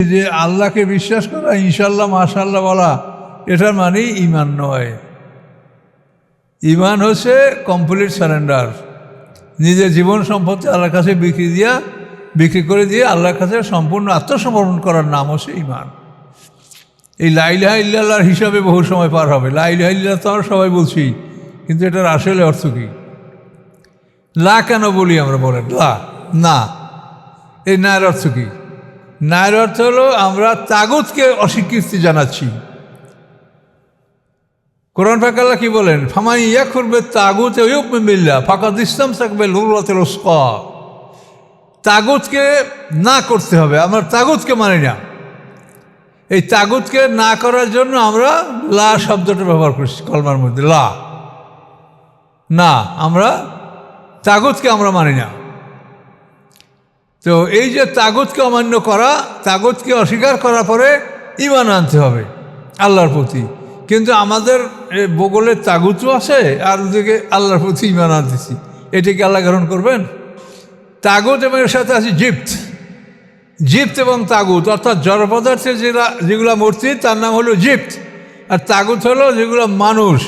যে আল্লাহকে বিশ্বাস করা, ইনশাল্লাহ মাশাল্লাহ বলা, এটার মানেই ঈমান নয়। ঈমান হচ্ছে কমপ্লিট সারেন্ডার, নিজের জীবন সম্পত্তি আল্লাহর কাছে বিক্রি করে দিয়ে আল্লাহর কাছে সম্পূর্ণ আত্মসমর্পণ করার নাম হচ্ছে ঈমান। এই লা ইলাহা ইল্লাল্লাহর হিসাবে বহু সময় পার হবে। লা ইলাহা ইল্লাল্লাহ তো আমরা সবাই বলছি, কিন্তু এটার আসলে অর্থ কী? লা কেন বলি আমরা? বলেন লা, না। এই নায়ের অর্থ কী? নায়ের অর্থ হলো আমরা তাগুতকে অস্বীকৃতি জানাচ্ছি। কোরআন পাক আল্লাহ কি বলেন? ফামান ইয়াকফুর বিত-তাগুত ওয়া ইউমিন বিল্লাহ ফাকাদ ইসতামসাকা বিল-উরওয়াতিল উসকা। তাগুতকে না করতে হবে, আমরা তাগুতকে মানি না। এই তাগুতকে না করার জন্য আমরা লা শব্দটা ব্যবহার করছি কলমার মধ্যে। লা, না, আমরা তাগুতকে আমরা মানি না। তো এই যে তাগুতকে অমান্য করা, তাগুতকে অস্বীকার করার পরে ঈমান আনতে হবে আল্লাহর প্রতি। কিন্তু আমাদের বগলে তাগুতও আছে, আর ওদিকে আল্লাহর প্রতি ঈমান আনতেছি, এটাকে আল্লাহ গ্রহণ করবেন? তাগুত এবং এর সাথে আছে জিপ্ত এবং তাগুত, অর্থাৎ জড় পদার্থের যেগুলো মূর্তি তার নাম হলো জিপ্ত, আর তাগুত হলো যেগুলো মানুষ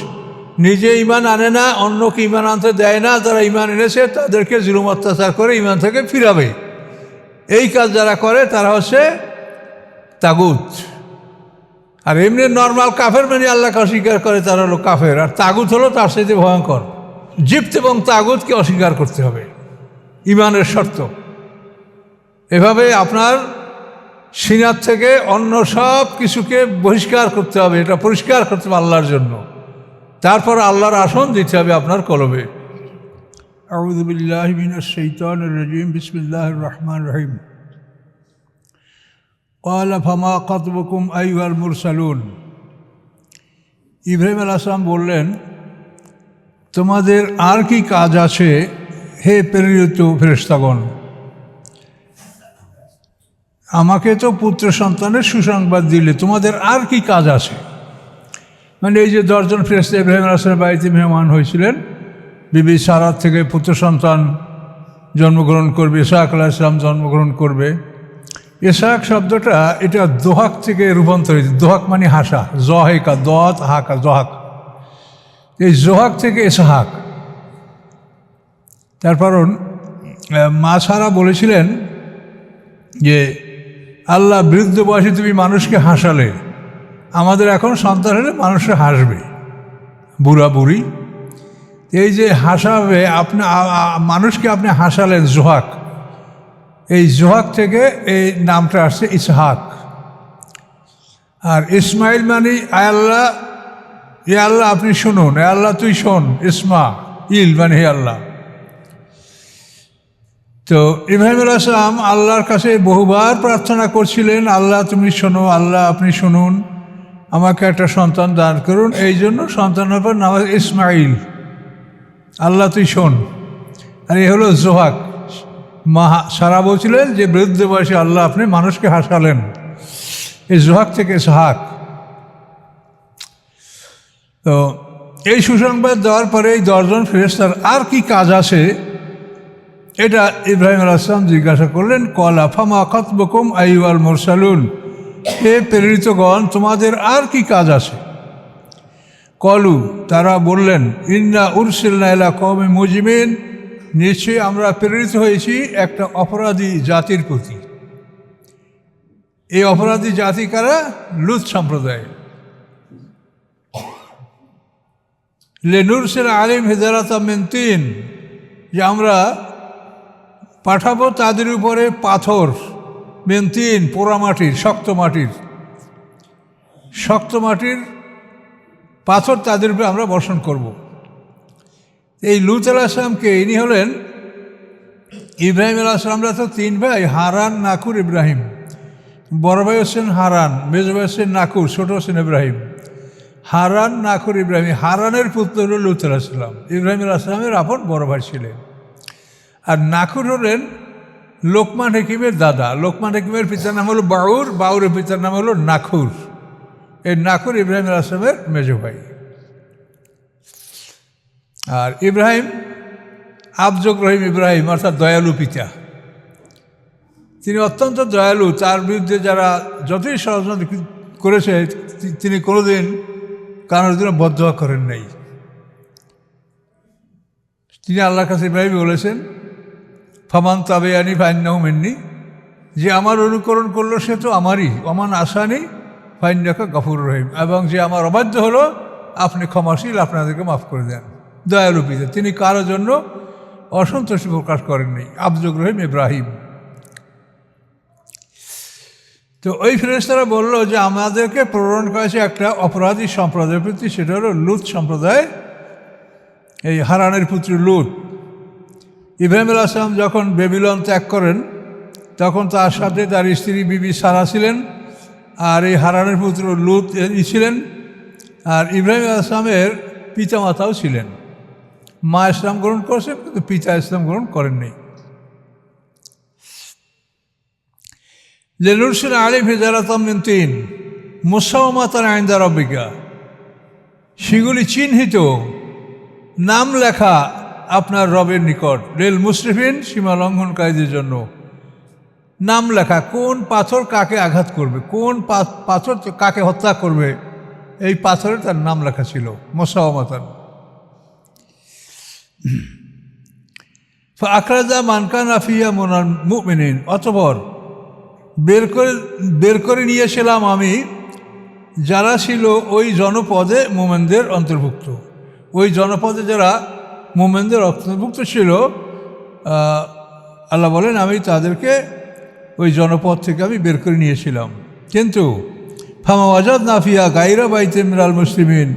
নিজে ঈমান আনে না, অন্যকে ঈমান আনতে দেয় না, যারা ঈমান এনেছে তাদেরকে জুলুম অত্যাচার করে ঈমান থেকে ফিরাবে। এই কাজ যারা করে তারা হচ্ছে তাগুত। আর এমনি নর্মাল কাফের মানে আল্লাহকে অস্বীকার করে তারা হলো কাফের, আর তাগুত হলো তার সাথে ভয়ঙ্কর। জিপ্ত এবং তাগুতকে অস্বীকার করতে হবে, ঈমানের শর্ত। এভাবে আপনার সিনার থেকে অন্য সব কিছুকে বহিষ্কার করতে হবে, এটা পরিষ্কার করতে হবে আল্লাহর জন্য। তারপর আল্লাহর আসন দিতে হবে আপনার কলবে। আউযু বিল্লাহি মিনাশ শাইতানির রাজিম, বিসমিল্লাহির রহমানির রহিম। ক্বালা ফামা খাতবুকুম আইয়ুহাল মুরসালুন। ইব্রাহিম আলাইহিস সালাম বললেন, তোমাদের আর কি কাজ আছে হে প্রেরিত ফেরেশতাগণ? আমাকে তো পুত্র সন্তানের সুসংবাদ দিলে, তোমাদের আর কি কাজ আছে? মানে এই যে 10 জন ফেরেশতা ইব্রাহিম আলাইহিস সালামের বাড়িতে মেহমান হয়েছিলেন, বিবি সারার থেকে পুত্র সন্তান জন্মগ্রহণ করবে, ইসহাক আলাইহিস সালাম জন্মগ্রহণ করবে। ইসহাক শব্দটা এটা দোহাক থেকে রূপান্তরিত। দোহাক মানে হাসা, জহেকা, দত হাকা, জহাক। এই জোহাক থেকে ইসহাক। তারপর মা সারা বলেছিলেন যে আল্লাহ, বৃদ্ধ বয়সে তুমি মানুষকে হাসালে, আমাদের এখন সন্তান হলে মানুষে হাসবে, বুড়া বুড়ি। এই যে হাসাবে, আপনি মানুষকে আপনি হাসালেন জোহাক, এই জোহাক থেকে এই নামটা আসছে ইসহাক। আর ইসমাইল মানে আল্লাহ, এ আল্লাহ আপনি শুনুন, এ আল্লাহ তুই শোন। ইসমা ইল মানে হে আল্লাহ। তো ইব্রাহিম আলাইহিস সালাম আল্লাহর কাছে বহুবার প্রার্থনা করছিলেন, আল্লাহ তুমি শোনো, আল্লাহ আপনি শুনুন, আমাকে একটা সন্তান দান করুন। এই জন্য সন্তানের পর নাম ইসমাইল, আল্লাহ তুই শোন। আর এ হলো জোহাক। মা সারা বলছিলেন যে বৃদ্ধ বয়সে আল্লাহ আপনি মানুষকে হাসালেন, এই জোহাক থেকে ইসহাক। তো এই সুসংবাদ দেওয়ার পরে এই 10 জন ফেরেশতার আর কি কাজ আছে, এটা ইব্রাহিম আলাইহিস সালাম জিজ্ঞাসা করলেন। ক্বালা ফামা খাতবুকুম আইয়ুহাল মুরসালুন, হে প্রেরিতগণ তোমাদের আর কি কাজ আছে? ক্বালু, তারা বললেন, ইন্না উরসিলনা ইলা কওমিন মুজরিমিন, নিশ্চয়ই আমরা প্রেরিত হয়েছি একটা অপরাধী জাতির প্রতি। এই অপরাধী জাতি কারা? লূত সম্প্রদায়। লিনুরসিলা আলাইহিম হিজারাতাম মিন তিন, যে আমরা পাঠাবো তাদের উপরে পাথর, মিন তিন, পোড়ামাটির, শক্ত মাটির পাথর তাদের উপরে আমরা বর্ষণ করব। এই লূত আলাইহিস সালামকে, ইনি হলেন ইব্রাহিম আলাইহিস সালামরা তো 3 ভাই, হারান, নাকুর, ইব্রাহিম। বড় ভাই হচ্ছেন হারান, মেজ ভাই হচ্ছেন নাকুর, ছোট হচ্ছেন ইব্রাহিম। হারান, নাকুর, ইব্রাহিম। হারানের পুত্র হল লূত আলাইহিস সালাম, ইব্রাহিম আলাইহিস সালামের আপন বড় ভাই ছিলেন। আর নাকুর হলেন লোকমান হাকিমের দাদা। লোকমান হাকিমের পিতার নাম হলো বাউর, বাউরের পিতার নাম হলো নাকুর। এই নাকুর ইব্রাহিম আলাইহিস সালামের মেজ ভাই। আর ইব্রাহিম আবযোগ রহিম ইব্রাহিম, অর্থাৎ দয়ালু পিতা। তিনি অত্যন্ত দয়ালু, তার বিরুদ্ধে যারা যতই ষড়যন্ত্র করেছে তিনি কোনোদিন কারোর জন্য বদদোয়া করেন নাই। তিনি আল্লাহর কাছে এভাবেই বলেছেন, ফামান তাবেয়ানি ফাইন্নাহু মিন্নি, যে আমার অনুকরণ করলো সে তো আমারই, অমান আসানি ফাইন্নাকা গফুর রহিম, এবং যে আমার অবাধ্য হলো আপনি ক্ষমাশীল, আপনাদেরকে মাফ করে দেন। দয়ালু পিতা, তিনি কারোর জন্য অসন্তুষ্টি প্রকাশ করেননি। আব্দুর রহিম ইব্রাহিম। তো ওই ফেরেশতারা বলল যে আমাদেরকে প্রেরণ করেছে একটা অপরাধী সম্প্রদায়ের প্রতি, সেটা হলো লুত সম্প্রদায়, এই হারানের পুত্র লুত। ইব্রাহিম আলাইহিস সালাম যখন বেবিলন ত্যাগ করেন তখন তার সাথে তার স্ত্রী বিবি সারা ছিলেন, আর এই হারানের পুত্র লুত ছিলেন, আর ইব্রাহিম আলাইহিস সালামের পিতামাতাও ছিলেন। মা ইসলাম গ্রহণ করেছেন কিন্তু পিতা ইসলাম গ্রহণ করেননি। লিনুরসিলা আলাইহিম হিজারাতাম মিন তিন মুসাওয়ামাতান ইনদা রাব্বিকা, সেগুলি চিহ্নিত, নাম লেখা আপনার রবের নিকট। লিল মুসরিফিন, সীমা লঙ্ঘনকারীদের জন্য নাম লেখা, কোন পাথর কাকে আঘাত করবে, কোন পাথর কাকে হত্যা করবে, এই পাথরে তার নাম লেখা ছিল। মুসাওয়ামাতান আখরাজা মানকানা ফিয়া মুনাল মুমিনিন, অতঃপর বের করে নিয়েছিলাম আমি যারা ছিল ওই জনপদে মোমেনদের অন্তর্ভুক্ত। ওই জনপদে যারা মোমেনদের অন্তর্ভুক্ত ছিল, আল্লাহ বলেন আমি তাদেরকে ওই জনপদ থেকে আমি বের করে নিয়েছিলাম। কিন্তু ফামা ওয়াজাদ নাফিয়া গাইরা বাইতে মিনাল মুসলিমিন,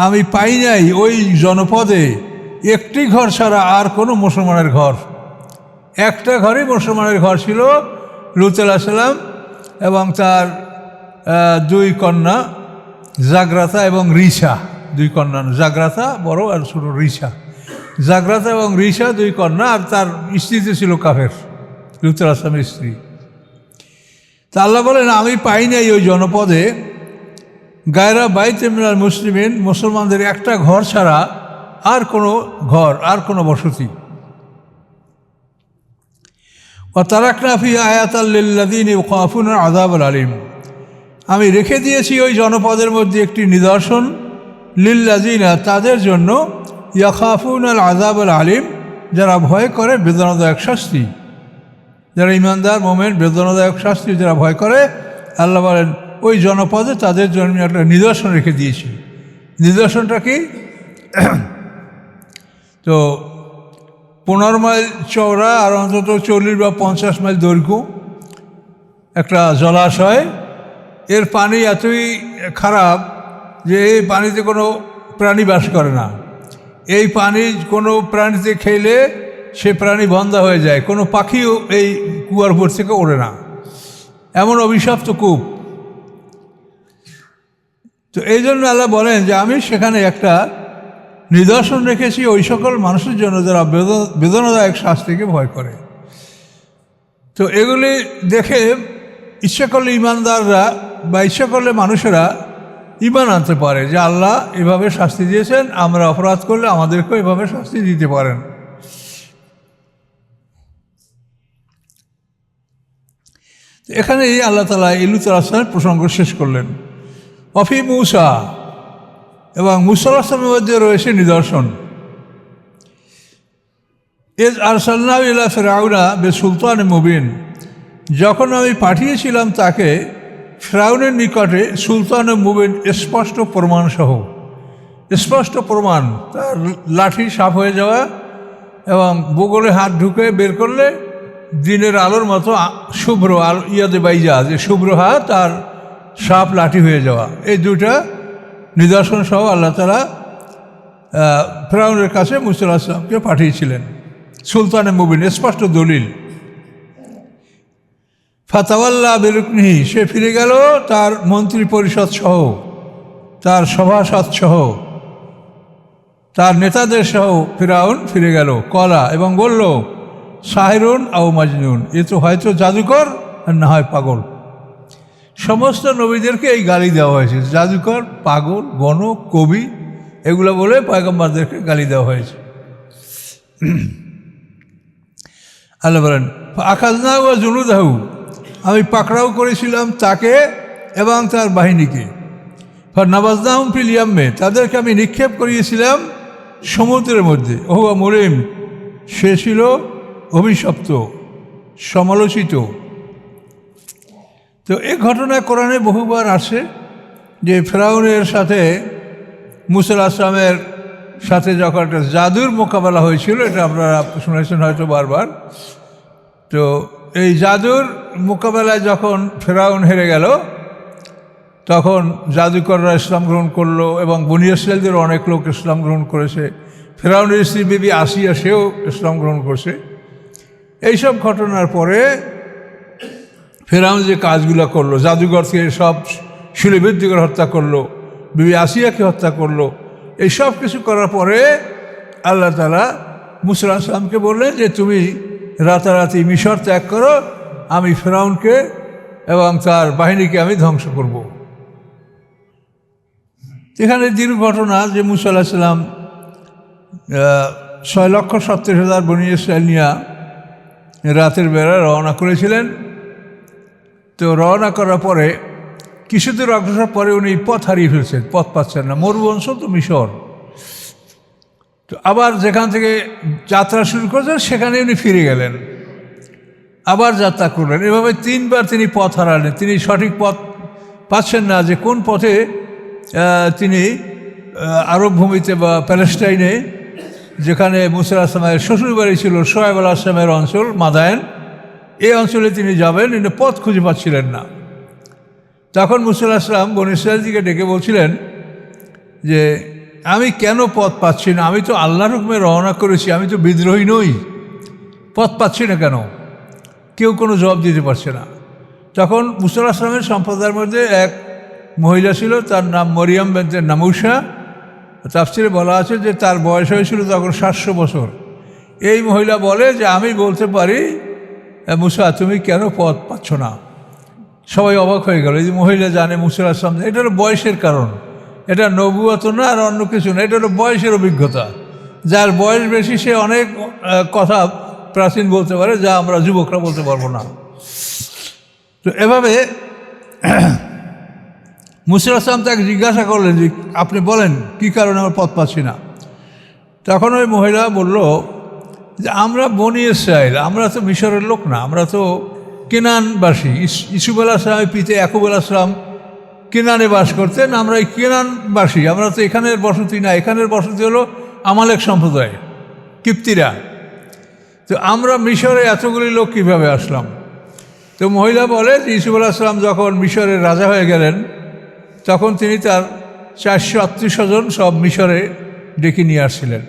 আমি পাই নাই ওই জনপদে একটি ঘর ছাড়া আর কোনো মুসলমানের ঘর। একটা ঘরই মুসলমানের ঘর ছিল, লূত আলাইহিস সালাম এবং তার দুই কন্যা জাগ্রাতা এবং রিসা। দুই কন্যা, জাগ্রাতা বড় আর ছোট রিসা। জাগ্রাতা এবং রিসা দুই কন্যা, আর তার স্ত্রীতে ছিল কাফের, লূত আলাইহিস সালামের স্ত্রী। তা আল্লাহ বলেন আমি পাই নাই ওই জনপদে গায়রা বাইতে মিনাল মুসলিমিন, মুসলমানদের একটা ঘর ছাড়া আর কোনো ঘর, আর কোনো বসতি। ও তারাকনা ফি আয়াতাল লিল্লাযিনা ইয়াখাফুনা আযাবাল আলীম, আমি রেখে দিয়েছি ওই জনপদের মধ্যে একটি নিদর্শন, লিল্লাযিনা তাদের জন্য, ইয়াখাফুনাল আযাবাল আলীম যারা ভয় করে বেদনাদায়ক শাস্তি, যারা ইমানদার মোমেন বেদনাদায়ক শাস্তি যারা ভয় করে, আল্লাহ বলেন ওই জনপদে তাদের জন্য একটা নিদর্শন রেখে দিয়েছি। নিদর্শনটা কি? তো 15 মাইল চওড়া আর অন্তত 40 বা 50 মাইল দৈর্ঘ্য একটা জলাশয়। এর পানি এতই খারাপ যে এই পানিতে কোনো প্রাণী বাস করে না। এই পানি কোনো প্রাণীতে খেলে সে প্রাণী বন্ধা হয়ে যায়, কোনো পাখিও এই কুয়ার উপর থেকে ওড়ে না, এমন অভিশপ্ত কূপ। তো এই জন্য আল্লাহ বলেন যে আমি সেখানে একটা নিদর্শন রেখেছি ওই সকল মানুষের জন্য যারা বেদনাদায়ক শাস্তিকে ভয় করে। তো এগুলি দেখে ইচ্ছা করলে ইমানদাররা বা ইচ্ছা করলে মানুষেরা ইমান আনতে পারে যে আল্লাহ এভাবে শাস্তি দিয়েছেন, আমরা অপরাধ করলে আমাদেরকেও এভাবে শাস্তি দিতে পারেন। এখানেই আল্লাহ তাআলা লূত আলাইহিস সালামের প্রসঙ্গ শেষ করলেন। অফি মূসা, এবং মূসা আলাইহিস সালামের মধ্যে রয়েছে নিদর্শন। ইয আরসালনাহু ইলা ফিরআউনা বিসুলতানিন মুবিন, যখন আমি পাঠিয়েছিলাম তাকে ফিরআউনের নিকটে সুলতানে মুবিন, স্পষ্ট প্রমাণ সহ। স্পষ্ট প্রমাণ, তার লাঠি সাপ হয়ে যাওয়া এবং বগলে হাত ঢুকে বের করলে দিনের আলোর মতো শুভ্র আলো, ইয়াদে বাইজা, যে শুভ্র হাত আর সাপ লাঠি হয়ে যাওয়া, এই দুটা নিদর্শন সহ আল্লাহ তাআলা ফিরআউনের কাছে মূসা আলাইহিস সালামকে পাঠিয়েছিলেন। সুলতানে মুবিন, স্পষ্ট দলিল। ফাতাওয়াল্লা বিরুকনিহি, সে ফিরে গেল তার মন্ত্রী পরিষদ সহ, তার সভাসদ সহ, তার নেতাদের সহ ফিরআউন ফিরে গেল। কলা, এবং বলল সাহিরুন আও মাজনুন, এ তো হয়তো জাদুকর আর না হয় পাগল। সমস্ত নবীদেরকে এই গালি দেওয়া হয়েছে, জাদুকর, পাগল, গণক, কবি, এগুলো বলে পয়গম্বরদেরকে গালি দেওয়া হয়েছে। আল্লাহ বলেন আখাজনা ওয়া জুনুদাহু, আমি পাকড়াও করেছিলাম তাকে এবং তার বাহিনীকে। নাবাজনাহুম ফিল ইয়াম্মে, তাদেরকে আমি নিক্ষেপ করিয়েছিলাম সমুদ্রের মধ্যে। ওহুয়া মুরিম, সে ছিল অভিশপ্ত, সমালোচিত। তো এই ঘটনা কোরআনে বহুবার আসে যে ফেরাউনের সাথে মুসা আলাইহিস সালামের সাথে যখন একটা জাদুর মোকাবেলা হয়েছিল, এটা আপনারা শুনেছেন হয়তো বারবার। তো এই জাদুর মোকাবেলায় যখন ফেরাউন হেরে গেল, তখন জাদুকররা ইসলাম গ্রহণ করলো এবং বনী ইসরাঈলদের অনেক লোক ইসলাম গ্রহণ করেছে। ফেরাউনের স্ত্রী বিবি আসিয়া, সেও ইসলাম গ্রহণ করছে। এইসব ঘটনার পরে ফেরাউন যে কাজগুলো করলো, জাদুঘরকে সব শিলিবিদ্ধ করে হত্যা করলো, বিবি আসিয়াকে হত্যা করলো, এই সব কিছু করার পরে আল্লাহ তাআলা মুসা আলাইহিস সালামকে বললেন যে তুমি রাতারাতি মিশর ত্যাগ করো, আমি ফেরাউনকে এবং তার বাহিনীকে আমি ধ্বংস করব। এখানে দীর্ঘ ঘটনা যে মুসা আলাইহিস সালাম 6,70,000 বনী ইসরাঈল নিয়ে রাতের বেলা রওনা করেছিলেন। তো রওনা করার পরে কিছুদূর অগ্রসর পরে উনি পথ হারিয়ে ফেলছেন, পথ পাচ্ছেন না। মরু অঞ্চল তো মিশর। তো আবার যেখান থেকে যাত্রা শুরু করেছেন সেখানে উনি ফিরে গেলেন, আবার যাত্রা করলেন। এভাবে 3 বার তিনি পথ হারালেন। তিনি সঠিক পথ পাচ্ছেন না যে কোন পথে তিনি আরব ভূমিতে বা প্যালেস্টাইনে, যেখানে মুসা আলাইহিস সালামের শ্বশুরবাড়ি ছিল, শোয়েব আলাইহিস সালামের অঞ্চল মাদায়েন, এই অঞ্চলে তিনি যাবেন, কিন্তু পথ খুঁজে পাচ্ছিলেন না। তখন মুসা আলাইহিস সালাম বনী ইসরাঈলকে ডেকে বলছিলেন যে আমি কেন পথ পাচ্ছি না? আমি তো আল্লাহর হুকুমে রওনা করেছি, আমি তো বিদ্রোহী নই, পথ পাচ্ছি না কেন? কেউ কোনো জবাব দিতে পারছে না। তখন মুসা আলাইহিস সালামের সম্প্রদায়ের মধ্যে এক মহিলা ছিল, তার নাম মরিয়ম বিনতে নামুসা। তাফসিরে বলা আছে যে তার বয়স হয়েছিল তখন 700 বছর। এই মহিলা বলে যে আমি বলতে পারি মুসা তুমি কেন পথ পাচ্ছ না? সবাই অবাক হয়ে গেল। এই যে মহিলা জানে মুসা আলাইহিস সালাম, এটা হলো বয়সের কারণ, এটা নবুয়ত না আর অন্য কিছু না, এটা হলো বয়সের অভিজ্ঞতা। যার বয়স বেশি সে অনেক কথা প্রাচীন বলতে পারে, যা আমরা যুবকরা বলতে পারবো না। তো এভাবে মুসা আলাইহিস সালাম তাকে জিজ্ঞাসা করলেন যে আপনি বলেন কী কারণে আমার পথ পাচ্ছি না? তখন ওই মহিলা বলল যে আমরা বনী ইসরাঈল, আমরা তো মিশরের লোক না, আমরা তো কেনানবাসী। ইসুফ আলাইহিস সালামের পিতা ইয়াকুব আলাইহিস সালাম কেনানে বাস করতেন, আমরা এই কেনানবাসী, আমরা তো এখানের বসতি না। এখানের বসতি হলো আমালেক সম্প্রদায়, কিপ্তিরা। তো আমরা মিশরে এতগুলি লোক কীভাবে আসলাম? তো মহিলা বলে যে ইসুফ আলাইহিস সালাম যখন মিশরের রাজা হয়ে গেলেন, তখন তিনি তার 400 আত্মীয় স্বজন সব মিশরে ডেকে নিয়ে আসছিলেন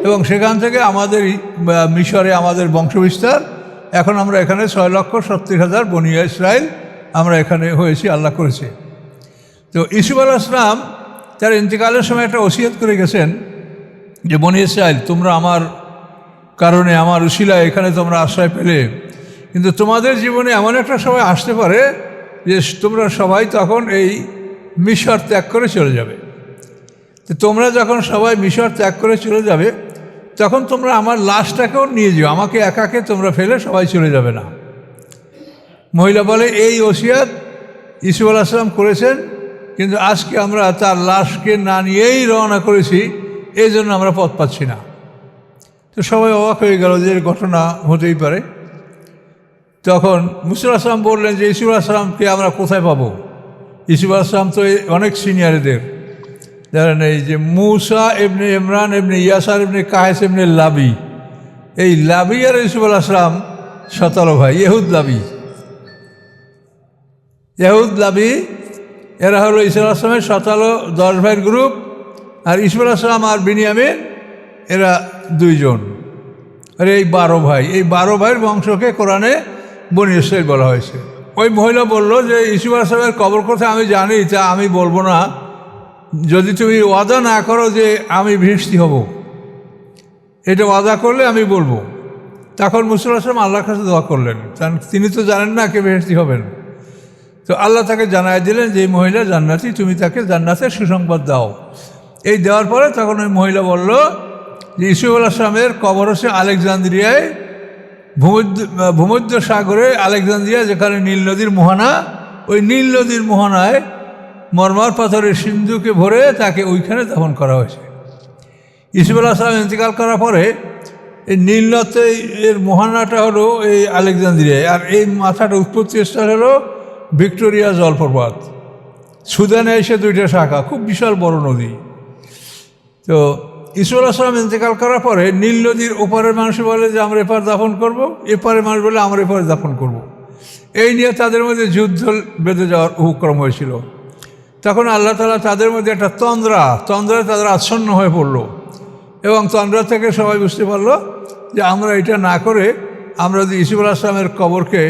এবং সেখান থেকে আমাদের মিশরে আমাদের বংশবিস্তার। এখন আমরা এখানে 6,70,000 বনী ইসরাঈল আমরা এখানে হয়েছি, আল্লাহ করেছে। তো ইসুফ আলাইহিস সালাম তার ইন্তেকালের সময় একটা ওসিয়ত করে গেছেন যে বনী ইসরাঈল তোমরা আমার কারণে, আমার উসিলায় এখানে তোমরা আশ্রয় পেলে, কিন্তু তোমাদের জীবনে এমন একটা সময় আসতে পারে যে তোমরা সবাই তখন এই মিশর ত্যাগ করে চলে যাবে। তো তোমরা যখন সবাই মিশর ত্যাগ করে চলে যাবে, তখন তোমরা আমার লাশটাকেও নিয়ে যাও, আমাকে একাকে তোমরা ফেলে সবাই চলে যাবে না। মহিলা বলে এই ওসিয়াত ইসুফ আলাইহিস সালাম করেছেন, কিন্তু আজকে আমরা তার লাশকে না নিয়েই রওনা করেছি, এই জন্য আমরা পথ পাচ্ছি না। তো সবাই অবাক হয়ে গেল যে ঘটনা হতেই পারে। তখন মুসা আলাইহিস সালাম বললেন যে ইসুফ আলাইহিস সালামকে আমরা কোথায় পাবো? ইসুফ আলাইহিস সালাম তো অনেক সিনিয়রদের, জানেন, এই যে মুসা ইবনে ইমরান ইবনে ইয়াসার ইবনে কায়েস ইবনে লাবি, এই লাবি আর ইসুফ আলাইহিস সালাম 17 ভাই, ইহুদ লাবি, এরা হলো ইসুফ আলাইহিস সালামের 10 ভাইয়ের গ্রুপ। আর ইসুফ আলাইহিস সালাম আর বিনিয়ামিন এরা 2 জন। আর এই 12 ভাই, এই 12 ভাইয়ের বংশকে কোরআনে বনী ইসরাঈল বলা হয়েছে। ওই মহিলা বলল যে ইসুফ আলাইহিস সালামের কবর কথা আমি জানি, তা আমি বলবো না যদি তুমি ওয়াদা না করো যে আমি বৃষ্টি হব, এটা ওয়াদা করলে আমি বলবো। তখন মুসা আলাইহিস সালাম আল্লাহর কাছে দোয়া করলেন, কারণ তিনি তো জানেন না কে বৃষ্টি হবেন। তো আল্লাহ তাকে জানাই দিলেন যে এই মহিলা জান্নাতি, তুমি তাকে জান্নাতের সুসংবাদ দাও। এই দেওয়ার পরে তখন ওই মহিলা বলল যে ইসুফ আলাইহিস সালামের কবর হচ্ছে আলেকজান্দ্রিয়ায়, ভূমধ্য সাগরে আলেকজান্দ্রিয়া, যেখানে নীল নদীর মোহনা, ওই নীল নদীর মোহনায় মরমর পাথরের সিন্ধুকে ভরে তাকে ওইখানে দাফন করা হয়েছে। ইউসুফ আলাইহিস সালাম ইন্তেকাল করার পরে এই নীল নদের মোহনাটা হলো এই আলেকজান্দ্রিয়ায়, আর এই মাথাটা উৎপত্তি স্থল হলো ভিক্টোরিয়া জলপ্রপাত। সুদানে এসে দুইটা শাখা, খুব বিশাল বড় নদী। তো ইউসুফ আলাইহিস সালাম ইন্তেকাল করার পরে নীল নদীর ওপারের মানুষ বলে যে আমরা এপার দাফন করব, এপারের মানুষ বলে আমরা এপারে দাফন করব। এই নিয়ে তাদের মধ্যে যুদ্ধ বেঁধে যাওয়ার উপক্রম হয়েছিল। তখন আল্লাহ তাআলা তাদের মধ্যে একটা তন্দ্রায় তাদের আচ্ছন্ন হয়ে পড়ল, এবং তন্দ্রা থেকে সবাই বুঝতে পারলো যে আমরা এটা না করে আমরা যদি ইউসুফ আলাইহিস সালামের কবরকে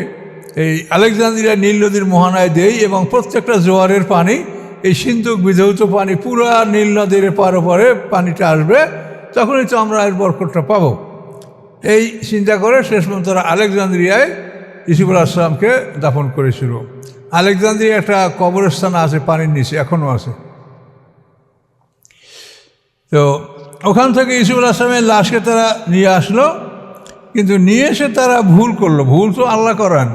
এই আলেকজান্দ্রিয়া নীল নদীর মোহনায় দেই, এবং প্রত্যেকটা জোয়ারের পানি, এই সিন্ধুক বিধৌত পানি পুরা নীল নদীর পারে পানিটা আসবে, তখনই তো আমরা এর বরকতটা পাবো। এই চিন্তা করে শেষ পর্যন্ত তারা আলেকজান্দ্রিয়ায় ইউসুফ আলাইহিস সালামকে দাফন করেছিল। আলেকজান্দ্রিয়া একটা কবরস্থান আছে পানির নিচে, এখনও আছে। তো ওখান থেকে ইউসুফ আলাইহিস সালামের লাশকে তারা নিয়ে আসলো, কিন্তু নিয়ে এসে তারা ভুল করলো। ভুল তো আল্লাহ করান।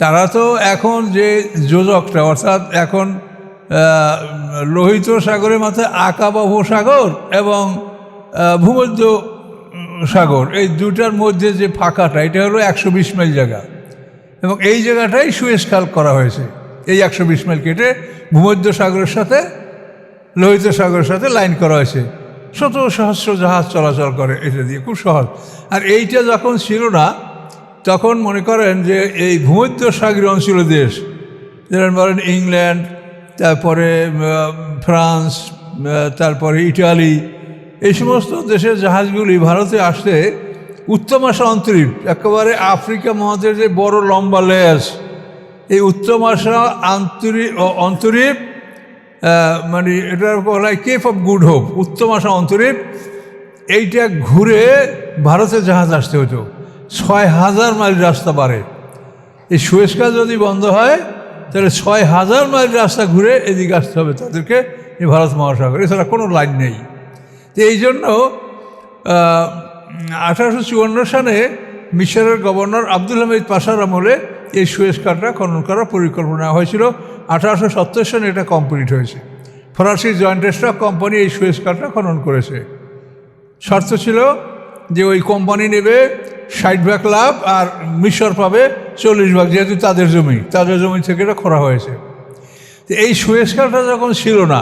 তারা তো এখন যে যোজকটা, অর্থাৎ এখন লোহিত সাগরের মাথায় আকাবা উপসাগর এবং ভূমধ্য সাগর, এই দুটার মধ্যে যে ফাঁকাটা, এটা হলো 120 মাইল জায়গা, এবং এই জায়গাটাই সুয়েজ খাল করা হয়েছে। এই 120 মাইল কেটে ভূমধ্য সাগরের সাথে লোহিত সাগরের সাথে লাইন করা হয়েছে। শত সহস্র জাহাজ চলাচল করে এটা দিয়ে, খুব সহজ। আর এইটা যখন ছিল না, তখন মনে করেন যে এই ভূমধ্য সাগরীয় অঞ্চল দেশ, যেমন বলেন ইংল্যান্ড, তারপরে ফ্রান্স, তারপরে ইটালি, এই সমস্ত দেশের জাহাজগুলি ভারতে আসতে উত্তমাশা অন্তরীপ, একেবারে আফ্রিকা মহাদেশের যে বড় লম্বা লেজ, এই উত্তমাশা অন্তরীপ, মানে এটা বলা হয় কেপ অফ গুড হোপ, উত্তমাশা অন্তরীপ, এইটা ঘুরে ভারতে জাহাজ আসতে হতো। 6000 মাইল রাস্তা বাড়ে। এই সুয়েজ খাল যদি বন্ধ হয়, তাহলে 6000 মাইল রাস্তা ঘুরে এদিকে আসতে হবে তাদেরকে, এই ভারত মহাসাগর, এছাড়া কোনো লাইন নেই। তো এই জন্য 1854 সালে মিশরের গভর্নর আব্দুল হামিদ পাশার আমলে এই সুয়েজ খালটা খনন করার পরিকল্পনা হয়েছিল। 1870 সালে এটা কমপ্লিট হয়েছে। ফরাসি জয়েন্ট স্টক কোম্পানি এই সুয়েজ খালটা খনন করেছে। শর্ত ছিল যে ওই কোম্পানি নেবে 60 ভাগ লাভ, আর মিশর পাবে 40 ভাগ, যেহেতু তাদের জমি থেকে এটা করা হয়েছে। তো এই সুয়েজ খালটা যখন ছিল না,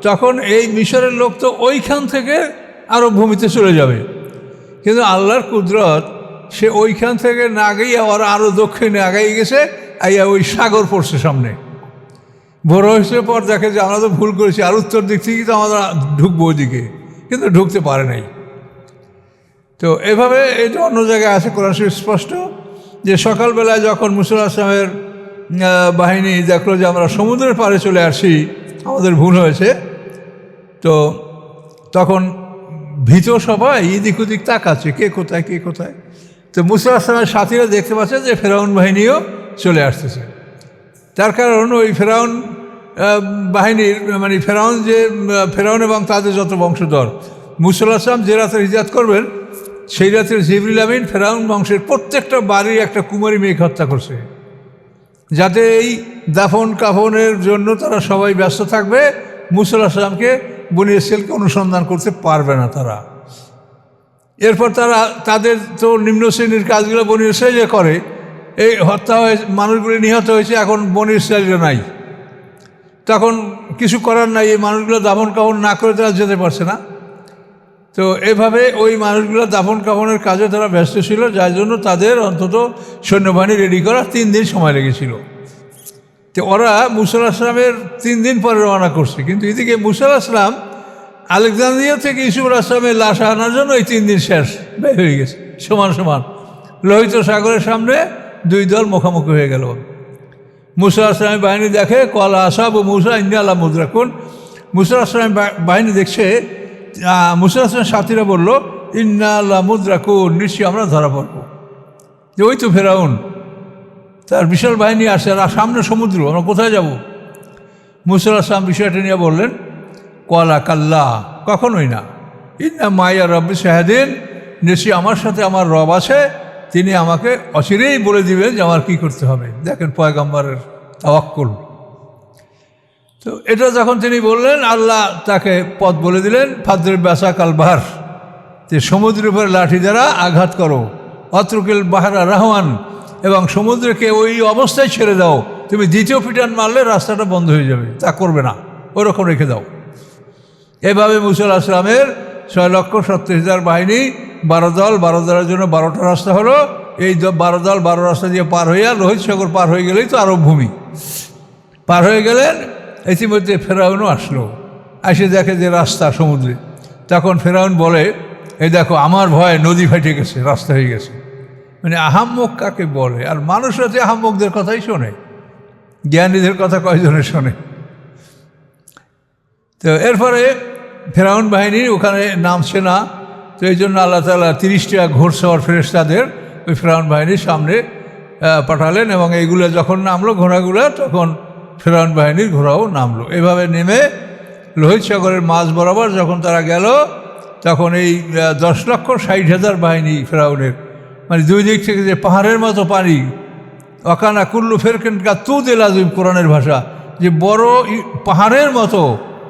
তখন এই মিশরের লোক তো ওইখান থেকে আরব ভূমিতে চলে যাবে, কিন্তু আল্লাহর কুদরত, সে ওইখান থেকে না গিয়ে আরও দক্ষিণে আগাই গেছে, আইয়া ওই সাগর পড়ছে সামনে। বড় হয়েছে পর দেখে যে আমরা তো ভুল করেছি, আর উত্তর দিক থেকে তো আমরা ঢুকবো ওইদিকে, কিন্তু ঢুকতে পারে নাই। তো এভাবে এটা অন্য জায়গায় আছে, কোরআন শরীফ স্পষ্ট যে সকালবেলায় যখন মুসা আলাইহিস সালামের বাহিনী দেখলো যে আমরা সমুদ্রের পাড়ে চলে আসি, আমাদের ভুল হয়েছে, তো তখন ভীত সবাই এদিক ওদিক তাকাচ্ছে, কে কোথায়। তো মুসা আলাইহিস সালামের সাথীরা দেখতে পাচ্ছে যে ফেরাউন বাহিনীও চলে আসতেছে। তার কারণ ওই ফেরাউন বাহিনীর, মানে ফেরাউন এবং তাদের যত বংশধর, মুসা আলাইহিস সালাম যে রাতে হিজরত করবেন, সেই রাতে জিবরিল আমিন ফেরাউন বংশের প্রত্যেকটা বাড়ির একটা কুমারী মেয়েকে হত্যা করছে, যাতে এই দাফন কাফনের জন্য তারা সবাই ব্যস্ত থাকবে, মুসা আলাইহিস সালামকে, বনী ইসরাঈলকে অনুসন্ধান করতে পারবে না তারা। এরপর তাদের তো নিম্ন শ্রেণীর কাজগুলো বনী ইসরাঈল করে, এই হত্যা হয়ে মানুষগুলি নিহত হয়েছে, এখন বনী ইসরাঈল নাই, তখন কিছু করার নাই, এই মানুষগুলো দাফন কাফন না করে তারা যেতে পারছে না। তো এভাবে ওই মানুষগুলো দাফন কাফনের কাজে তারা ব্যস্ত ছিল, যার জন্য তাদের অন্তত সৈন্যবাহিনী রেডি করা 3 দিন সময় লেগেছিল। তো ওরা মুসা আলাইহিস সালামের 3 দিন পরে রওনা করছে, কিন্তু এদিকে মুসা আলাইহিস সালাম আলেকজান্দ্রিয়া থেকে ইউসুফ আলাইহিস সালামের লাশ আনার জন্য এই 3 দিন শেষ বের হয়ে গেছে। সমান লোহিত সাগরের সামনে 2 দল মুখোমুখি হয়ে গেল। মুসা আলাইহিস সালামের বাহিনী দেখে, কলা আসহাবু মুসা ইন্নী আলা মুদরাকুন। মুসা আলাইহিস সালামের বাহিনী দেখছে, মুসা আলাইহিস সালামের সাথীরা বলল, ইন্না আলা মুদরাকুন, নিশ্চয়ই আমরা ধরা পড়ব। যে ওই তো ফেরাউন, তার বিশাল বাহিনী আসছে, আর সামনে সমুদ্র, আমরা কোথায় যাব? মুসা আলাইহিস সালাম বিষয়টা নিয়ে বললেন, কলা কাল্লা, কখনোই না, ইন্না মাইয়া রব্বি শাহিদিন, নিশ্চয়ই আমার সাথে আমার রব আছে, তিনি আমাকে অচিরেই বলে দিবেন যে আমার কী করতে হবে। দেখেন পয়গম্বরের তাওয়াক্কুল। তো এটা যখন তিনি বললেন, আল্লাহ তাকে পথ বলে দিলেন, ফাদ্রের ব্যাসা কালবার, যে সমুদ্রের উপরে লাঠি দ্বারা আঘাত করো, অত্রকিল বাহারা রহমান, এবং সমুদ্রকে ওই অবস্থায় ছেড়ে দাও, তুমি দ্বিতীয় পিটান মারলে রাস্তাটা বন্ধ হয়ে যাবে, তা করবে না, ওরকম রেখে দাও। এভাবে মুসা আলাইহিস সালামের 6,70,000 বাহিনী, 12 দল, 12 দলের জন্য 12টা রাস্তা হলো। এই 12 দল 12 রাস্তা দিয়ে পার হইয়া লোহিত সাগর পার হয়ে গেলেই তো আরব ভূমি পার হয়ে গেলেন। ইতিমধ্যে ফেরাউনও আসলো, এসে দেখে যে রাস্তা সমুদ্রে। তখন ফেরাউন বলে, এই দেখো আমার ভয়ে নদী ফেটে গেছে, রাস্তা হয়ে গেছে। মানে আহাম্মক কাকে বলে? আর মানুষরা যে আহাম্মকদের কথাই শোনে, জ্ঞানীদের কথা কয়জনে শোনে? তো এরপরে ফেরাউন বাহিনী ওখানে নামছে না। তো এই জন্য আল্লাহ তাআলা 30টা ঘোড়সওয়ার ফেরেশতাদের ওই ফেরাউন বাহিনীর সামনে পাঠালেন, এবং এইগুলো যখন নামলো ঘোড়াগুলো, তখন ফেরাউন বাহিনীর ঘোড়াও নামলো। এভাবে নেমে লোহিত সাগরের মাঝ বরাবর যখন তারা গেল, তখন এই 10,60,000 বাহিনী ফেরাউনের, মানে দুই দিক থেকে যে পাহাড়ের মতো পানি, অকানা কুল্লু ফেরকেন কা তুদিল আজিম, কোরআনের ভাষা, যে বড় পাহাড়ের মতো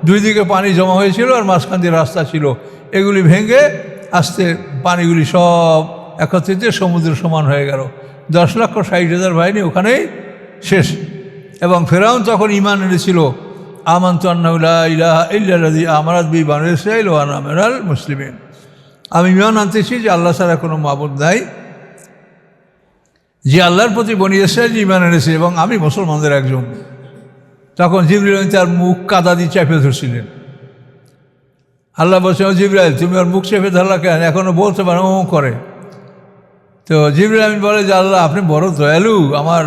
দুই দিকে পানি জমা হয়েছিল, আর মাঝখান দিয়ে রাস্তা ছিল। এগুলি ভেঙে আস্তে পানিগুলি সব একত্রিত সমুদ্র সমান হয়ে গেল। 10,60,000 বাহিনী ওখানেই শেষ। এবং ফেরাউন তখন ঈমান এনেছিল, আমানতু আন্নাহু লা ইলাহা ইল্লাল্লাযী আমানাত বিহি বানু ইসরাঈল ওয়া আনা মিনাল মুসলিমিন, আমি ঈমান আনতেছি যে আল্লাহ ছাড়া কোনো মাবুদ নাই, যে আল্লাহর প্রতি বনী ইসরাঈল ঈমান এনেছে, এবং আমি মুসলমানদের একজন। তখন জিবরিল তার মুখ কাদা দিয়ে চেপে ধরছিলেন। আল্লাহ বলছেন, জিবরাইল তুমি ওর মুখ চেপে ধরলা কেন? এখনও বলতে পারে, ও করে। তো জিবরিল আমিন বলে যে আল্লাহ আপনি বড় দয়ালু, আমার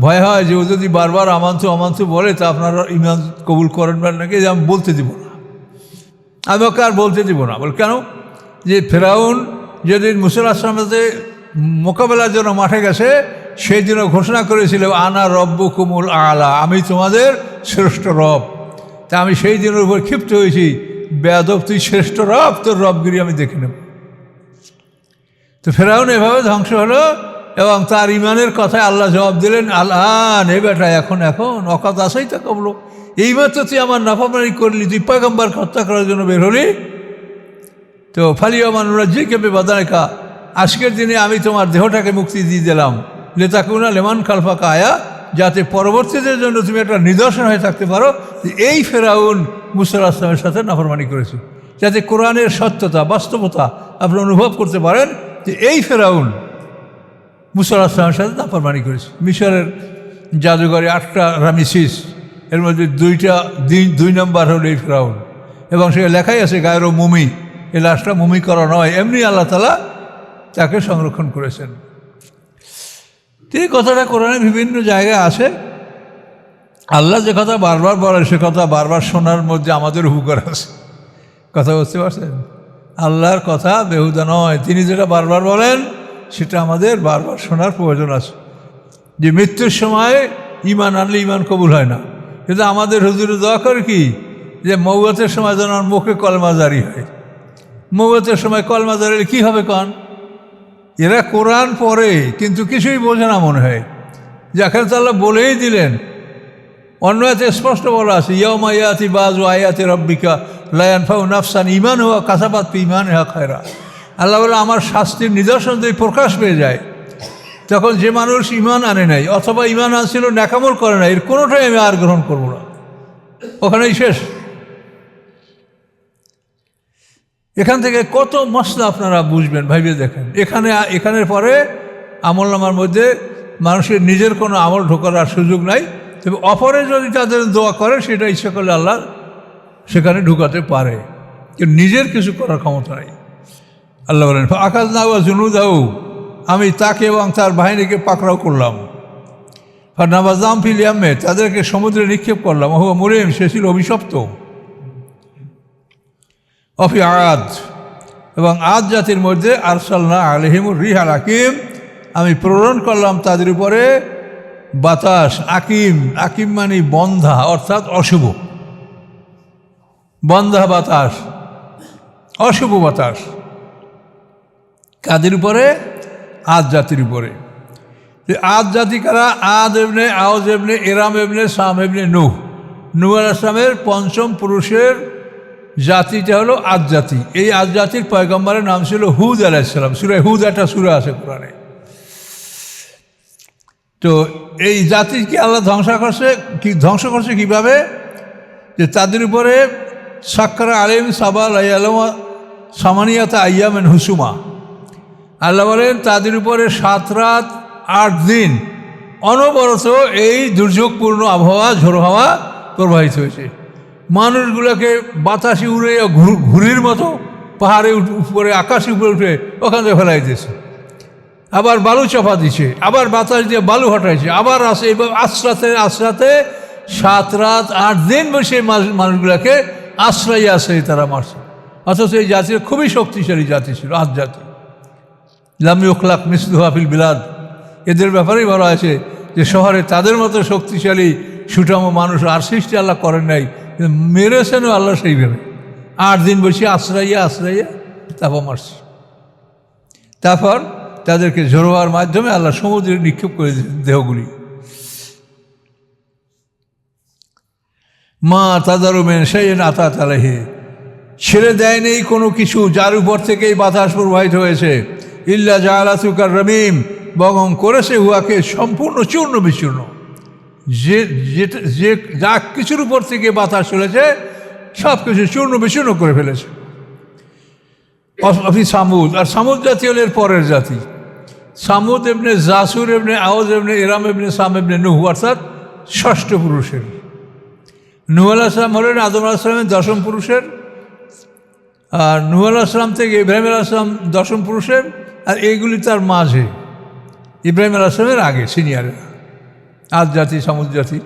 ভয় হয় যে ও যদি বারবার আমান্তু আমান্তু বলে, তা আপনারা ঈমান কবুল করেন নাকি, যে আমি বলতে দিব না, আমি ওকে আর বলতে দিব না। বল কেন? যে ফেরাউন যেদিন মুসা আলাইহিস সালামের মোকাবেলার জন্য মাঠে গেছে, সেই দিনও ঘোষণা করেছিল, আনা রব্বুকুমুল আলা, আমি তোমাদের শ্রেষ্ঠ রব। তা আমি সেই দিনের উপর ক্ষিপ্ত হয়েছি, বেয়াদব তুই শ্রেষ্ঠ রব, তোর রবগিরি আমি দেখে নেব। তো ফেরাউন এভাবে ধ্বংস হলো, এবং তার ইমানের কথায় আল্লাহ জবাব দিলেন, আল্লাহ নে বেটা, এখন অকাত আসাই তা কবলো, এইমাত্র তুই আমার নাফরমানি করলি, তুই পয়গম্বর হত্যা করার জন্য বের হলি। তো ফালিয়া মানুরা যে কেঁপে বাদায়কা, আজকের দিনে আমি তোমার দেহটাকে মুক্তি দিয়ে দিলাম, লেতাকুনা লেমান খালফাকা আয়া, যাতে পরবর্তীদের জন্য তুমি একটা নিদর্শন হয়ে থাকতে পারো যে এই ফেরাউন মুসা আলাইহিস সালামের সাথে নাফরমানি করেছে, যাতে কোরআনের সত্যতা বাস্তবতা আপনি অনুভব করতে পারেন যে এই ফেরাউন মুসা আলাইহিস সালামের সাথে নাফরমানি করেছে। মিশরের জাদুঘরে 8টা রামিসিস, এর মধ্যে 2 নম্বর হলো এই ফেরাউন, এবং সে লেখাই আছে গায়ের মুমি, এই লাশটা মুমি করা নয়, এমনি আল্লাহ তাআলা তাকে সংরক্ষণ করেছেন। এই কথাটা কোরআনে বিভিন্ন জায়গায় আছে। আল্লাহ যে কথা বারবার বলেন, সে কথা বারবার শোনার মধ্যে আমাদের উপকার আছে। কথা বুঝতে পারছেন? আল্লাহর কথা বেহুদা নয়, তিনি যেটা বারবার বলেন সেটা আমাদের বারবার শোনার প্রয়োজন আছে। যে মৃত্যুর সময় ঈমান আনলে ঈমান কবুল হয় না, কিন্তু আমাদের হুজুরে দোয়া করে কি, যে মওয়াতের সময় যেন আমার মুখে কলমা জারি হয়। মওয়াতের সময় কলমা জারি হলে কী হবে কন? এরা কোরআন পড়ে কিন্তু কিছুই বোঝে না মনে হয়, যে এখানে তো আল্লাহ বলেই দিলেন। অন্য আয়াতে স্পষ্ট বলা আছে, ইয়াউমা ইয়াতি বাযু আয়াতি রাব্বিকা লা ইয়ানফাউ নাফসান ঈমানুহা কাসাবাত ফি ঈমানিহা খায়রা। আল্লাহ বলে আমার শাস্তির নিদর্শন যদি প্রকাশ পেয়ে যায়, তখন যে মানুষ ঈমান আনে নাই অথবা ঈমান আনছিল নেকামল করে নাই, এর কোনোটাই আমি আর গ্রহণ করব না, ওখানেই শেষ। এখান থেকে কত মশলা আপনারা বুঝবেন, ভাইবে দেখেন। এখানের পরে আমলনামার মধ্যে মানুষের নিজের কোনো আমল ঢোকার আর সুযোগ নাই, তবে অপরে যদি তাদের দোয়া করে সেটা ইচ্ছা করলে আল্লাহ সেখানে ঢুকাতে পারে, কিন্তু নিজের কিছু করার ক্ষমতা নাই। আল্লাহ বলেন, আকাশ না জুনুদাউ, আমি তাকে এবং তার বাহিনীকে পাকড়াও করলাম। নাবাজাম ফিল ইয়ামে, তাদেরকে সমুদ্রে নিক্ষেপ করলাম। ওহ মুরিম, সে ছিল অভিশপ্ত। অফি আদ, এবং আদ জাতির মধ্যে আরসালনা আলাইহিমুর রিহাল আকিম, আমি প্রেরণ করলাম তাদের উপরে বাতাস আকিম। আকিম মানে বন্ধা, অর্থাৎ অশুভ বন্ধা বাতাস, অশুভ বাতাস। কাদের উপরে? আদ জাতির উপরে। আদ জাতি কারা? আদ এবনে আওজ এবনে এরাম এবনে সাম এবনে নূহ। নূহ আলাইহিস সালামের পঞ্চম পুরুষের জাতিটা হলো আদ জাতি। এই আদ জাতির পয়গম্বরের নাম ছিল হুদ আলাইহিস সালাম। সূরা হুদ একটা সূরা আছে কোরআনে। তো এই জাতিকে আল্লাহ ধ্বংস করছে কীভাবে? যে তাদের উপরে সাক্কারা আলিম সাবাল আয়ালমা সামানিয়াতা আইয়ামেন হুসুমা। আল্লাহ বলেন তাদের উপরে 7 রাত 8 দিন অনবরত এই দুর্যোগপূর্ণ আবহাওয়া, ঝোড়ো হাওয়া প্রবাহিত হয়েছে। মানুষগুলোকে বাতাসে উড়ে ঘুড়ির মতো পাহাড়ে উপরে আকাশে উপরে উঠে ওখান থেকে ফেলাই দিয়েছে, আবার বালু চাপা দিচ্ছে, আবার বাতাস দিয়ে বালু হটাইছে, আবার আসে। এবার আশ্রাতে 7 রাত 8 দিন বসে মানুষগুলোকে আশ্রয় তারা মারছে। অথচ এই জাতির খুবই শক্তিশালী জাতি ছিল আদ জাতি। লাম ইউখলাক মিসলুহা ফিল বিলাদ। এদের ব্যাপারেই বলা আছে যে শহরে তাদের মতো শক্তিশালী সুঠাম মানুষ আর সৃষ্টি আল্লাহ করেন নাই, মেরেছেনও আল্লাহ সেইভাবে। 8 দিন বসে আশ্রয় তারপর মারছে। তারপর তাদেরকে ঝোড়োয়ার মাধ্যমে আল্লাহ সমুদ্রে নিক্ষেপ করে দিয়েছেন দেহগুলি। মা তাদারুমেন সেই আতাত আলাইহি, ছেড়ে দেয়নি কোনো কিছু যার উপর থেকেই বাতাস প্রবাহিত হয়েছে। ইল্লা জাআলাতুকার রমিম, বগম করেছে উহাকে সম্পূর্ণ চূর্ণ বিচূর্ণ। যে যা কিছুর উপর থেকে বাতাস চলেছে সব কিছু চূর্ণ বিচূর্ণ করে ফেলেছে। সামুদ, আর সামুদ জাতি হল এর পরের জাতি। সামুদ এমনি জাসুর এমনি আওজ এমনি এরাম এমনি সাম এমনি নূহ, অর্থাৎ 6ষ্ঠ পুরুষের। নূহ আলাইহিস সালাম হলেন আদম আলাইহিস সালামের 10ম পুরুষের, আর নূহ আলাইহিস সালাম থেকে ইব্রাহিম আলাইহিস সালাম 10ম পুরুষের, আর এইগুলি তার মাঝে ইব্রাহিম আলাইহিস সালামের আগে সিনিয়রে আদ জাতি সামুদ জাতি।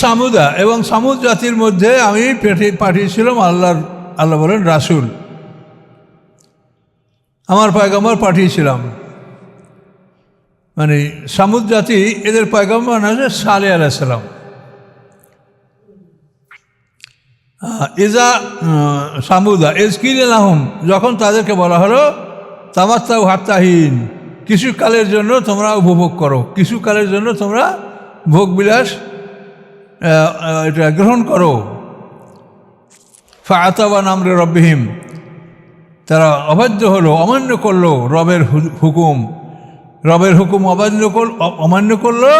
সামুদা এবং সামুদ জাতির মধ্যে আমি পাঠিয়েছিলাম আল্লাহ বলেন রাসূল, আমার পয়গম্বর পাঠিয়েছিলাম। মানে সামুদ জাতি এদের পয়গম্বর আছে সালেহ আলাইহিস সালাম। ইজা সামুদা ইজকিল লাহুম, যখন তাদেরকে বলা হলো তামাত্তাউ হাত্তাহীন, কিছুকালের জন্য তোমরা উপভোগ করো, কিছুকালের জন্য তোমরা ভোগবিলাস এটা গ্রহণ করো। ফাআতাবা আমরে রব্বিহিম, তারা অবাধ্য হলো, অমান্য করলো রবের হুকুম অমান্য করলো।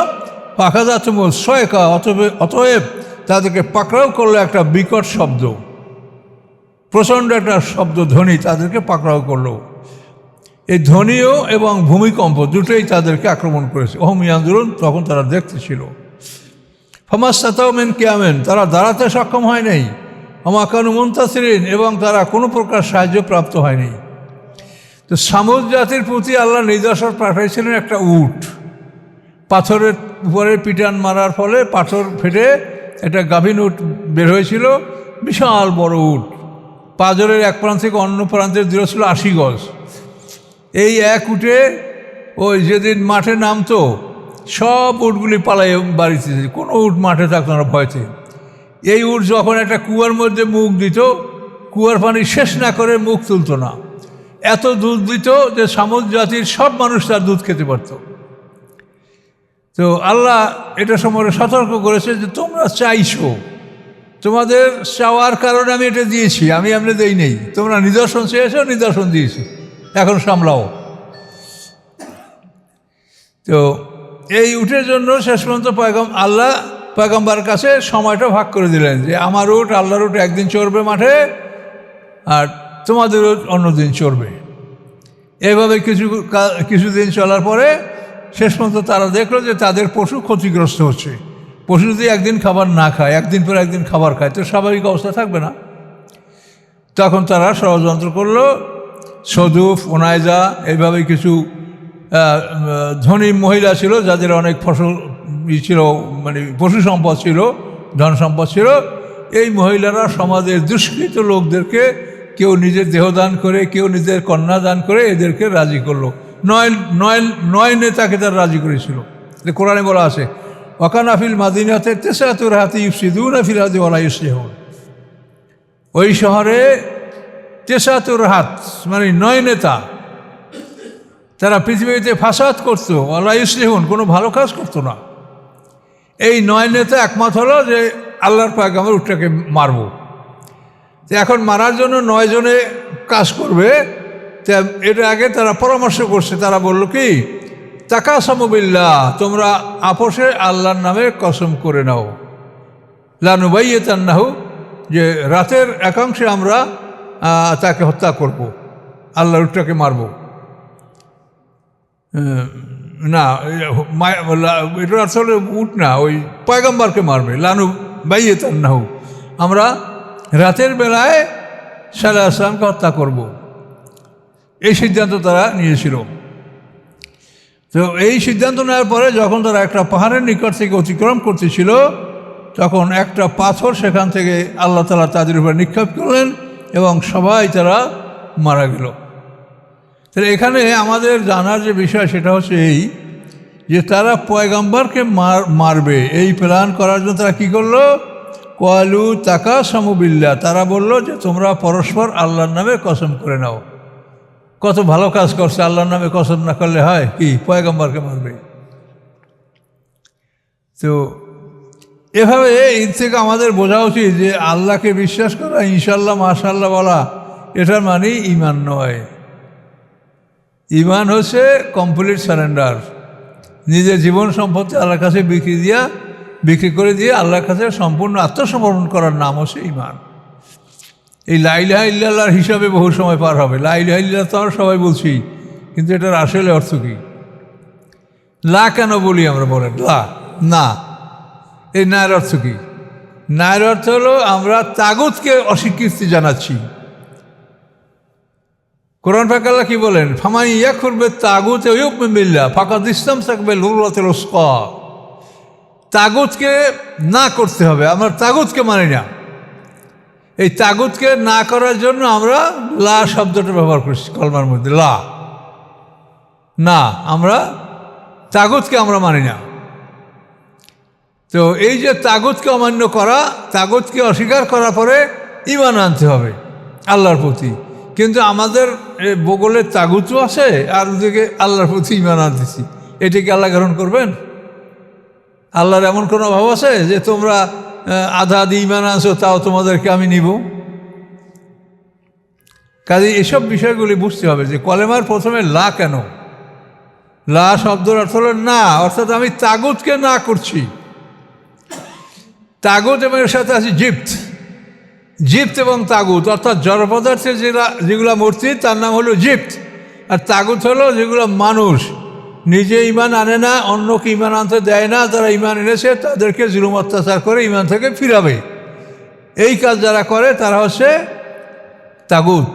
ফাখাযাতুমুস সায়কা, অতএব তাদেরকে পাকড়াও করলো একটা বিকট শব্দ, প্রচণ্ড একটা শব্দ ধ্বনি তাদেরকে পাকড়াও করলো। এই ধ্বনিও এবং ভূমিকম্প দুটোই তাদেরকে আক্রমণ করেছে। ওহম ইয়ানজুরুন, তখন তারা দেখতেছিল। ফামাসতাতাউ মিন কিয়ামিন, তারা দাঁড়াতে সক্ষম হয় নাই। ওমা কানু মুনতাসিরিন, এবং তারা কোনো প্রকার সাহায্য প্রাপ্ত হয়নি। তো সামুদ জাতির প্রতি আল্লাহ নিদর্শন পাঠাইছিলেন একটা উট। পাথরের উপরে পিটান মারার ফলে পাথর ফেটে একটা গাভীন উট বের হয়েছিল, বিশাল বড় উট। পাজরের এক প্রান্ত থেকে অন্য প্রান্তের দূরত্ব ছিল 80 গজ। এই এক উটে ওই যেদিন মাঠে নামতো সব উটগুলি পালাই বাড়িতে, কোনো উট মাঠে থাকতো না ভয়তে। এই উট যখন একটা কুয়ার মধ্যে মুখ দিত, কুয়ার পানি শেষ না করে মুখ তুলতো না। এত দুধ দিত যে সামুদ জাতির সব মানুষ তার দুধ খেতে পারত। তো আল্লাহ এটা সম্পর্কে সতর্ক করেছে যে তোমরা চাইছো, তোমাদের চাওয়ার কারণে আমি এটা দিয়েছি, আমি এমনি দেই নেই। তোমরা নিদর্শন চেয়েছো, নিদর্শন দিয়েছি, এখন সামলাও। তো এই উটের জন্য শেষ পর্যন্ত আল্লাহ পয়গম্বরের কাছে সময়টা ভাগ করে দিলেন যে আমার উট আল্লাহর উট একদিন চড়বে মাঠে, আর তোমাদের উট অন্যদিন চড়বে। এইভাবে কিছুদিন চলার পরে শেষ পর্যন্ত তারা দেখলো যে তাদের পশু ক্ষতিগ্রস্ত হচ্ছে। পশু যদি একদিন খাবার না খায়, একদিন পর একদিন খাবার খায়, তো স্বাভাবিক অবস্থা থাকবে না। তখন তারা ষড়যন্ত্র করলো। সদুফ, ওনায়জা, এইভাবে কিছু ধনী মহিলা ছিল যাদের অনেক ফসল ছিল, মানে পশু সম্পদ ছিল, ধন সম্পদ ছিল। এই মহিলারা সমাজের দুষ্কৃত লোকদেরকে কেউ নিজের দেহ দান করে, কেউ নিজের কন্যা দান করে এদেরকে রাজি করলো। নয় নেতাকে তারা রাজি করেছিল। কোরআনে বলা আছে ওয়াকানা ফিল মাদিনাতে তেসাতুর হাতি ইউফসিদুনা ফিল আরদি ওয়া লা ইউসলিহুন। ওই শহরে তেসাতুর হাত মানে 9 নেতা, তারা পৃথিবীতে ফাসাদ করতো, আল্লাহ ইসলিহুন, কোনো ভালো কাজ করতো না। এই 9 নেতা একমত হলো যে আল্লাহর পয়গম্বর উটটাকে মারব। তো এখন মারার জন্য 9 জনে কাজ করবে। এর আগে তারা পরামর্শ করছে, তারা বলল কি, তাকাসামু বিল্লাহ, তোমরা আপোষে আল্লাহর নামে কসম করে নাও, লানুবাইয়িতান্নাহু, যে রাতের একাংশে আমরা তাকে হত্যা করব, আল্লাহর উটটাকে মারব। না, এটা আসলে উট না, ওই পয়গম্বরকে মারবে। লানুবাইয়িতান্নাহু, আমরা রাতের বেলায় সাল্লাল্লাহু আলাইহি ওয়াসাল্লামকে হত্যা করব। এই সিদ্ধান্ত তারা নিয়েছিল। তো এই সিদ্ধান্ত নেওয়ার পরে যখন তারা একটা পাহাড়ের নিকট থেকে অতিক্রম করতেছিল, তখন একটা পাথর সেখান থেকে আল্লাহ তাআলা তাদের উপর নিক্ষেপ করলেন এবং সবাই তারা মারা গেল। তাহলে এখানে আমাদের জানার যে বিষয় সেটা হচ্ছে এই, যে তারা পয়গম্বরকে মারবে এই প্ল্যান করার জন্য তারা কী করলো, ক্বালু তাকাসামু বিল্লাহ, তারা বলল যে তোমরা পরস্পর আল্লাহর নামে কসম করে নাও। কত ভালো কাজ করছে, আল্লাহর নামে কসম না করলে হয় কি, পয়গম্বরকে মারবে। তো এভাবে এর থেকে আমাদের বোঝা উচিত যে আল্লাহকে বিশ্বাস করা, ইনশাল্লাহ মাশাল্লাহ বলা, এটার মানেই ঈমান নয়। ঈমান হচ্ছে কমপ্লিট সারেন্ডার, নিজের জীবন সম্পত্তি আল্লাহর কাছে বিক্রি করে দিয়ে আল্লাহর কাছে সম্পূর্ণ আত্মসমর্পণ করার নাম হচ্ছে ঈমান। এই লা ইলাহা ইল্লাল্লাহর হিসাবে বহু সময় পার হবে। লা ইলাহা ইল্লাল্লাহ তো আমরা সবাই বলছি, কিন্তু এটার আসলে অর্থ কী? লা কেন বলি আমরা, বলেন? লা, না। এই নায়ের অর্থ কী? নায়ের অর্থ হলো আমরা তাগুতকে অস্বীকৃতি জানাচ্ছি। কোরআন পাক আল্লাহ কি বলেন, ফামান ইয়াকফুর বিত-তাগুতি ওয়া ইউমিন বিল্লাহ ফাকাদ ইসতামসাকা বিল-উরওয়াতিল উসকা। তাগুতকে না করতে হবে, আমরা তাগুতকে মানি না। এই তাগুতকে না করার জন্য আমরা লা শব্দটা ব্যবহার করছি কলমার মধ্যে, লা, না, আমরা তাগুতকে আমরা মানি না। তো এই যে তাগুতকে অমান্য করা, তাগুতকে অস্বীকার করার পরে ঈমান আনতে হবে আল্লাহর প্রতি। কিন্তু আমাদের বগলে তাগুতও আছে আর ওদিকে আল্লাহর প্রতি ঈমান আনতেছি, এটাকে আল্লাহ গ্রহণ করবেন? আল্লাহর এমন কোনো অভাব আছে যে তোমরা আধা আধি ঈমান আনছো তাও তোমাদেরকে আমি নিব? কাজে এসব বিষয়গুলি বুঝতে হবে যে কলেমার প্রথমে লা কেন। লা শব্দের অর্থ হলো না, অর্থাৎ আমি তাগুতকে না করছি। তাগুত এবং এর সাথে আছে জিপ্ত এবং তাগুত, অর্থাৎ জড় পদার্থের যেগুলো মূর্তি তার নাম হলো জিপ্ত, আর তাগুত হলো যেগুলো মানুষ নিজে ঈমান আনে না, অন্যকে ঈমান আনতে দেয় না, যারা ঈমান এনেছে তাদেরকে জুলুম অত্যাচার করে ঈমান থেকে ফিরাবে। এই কাজ যারা করে তারা হচ্ছে তাগুত।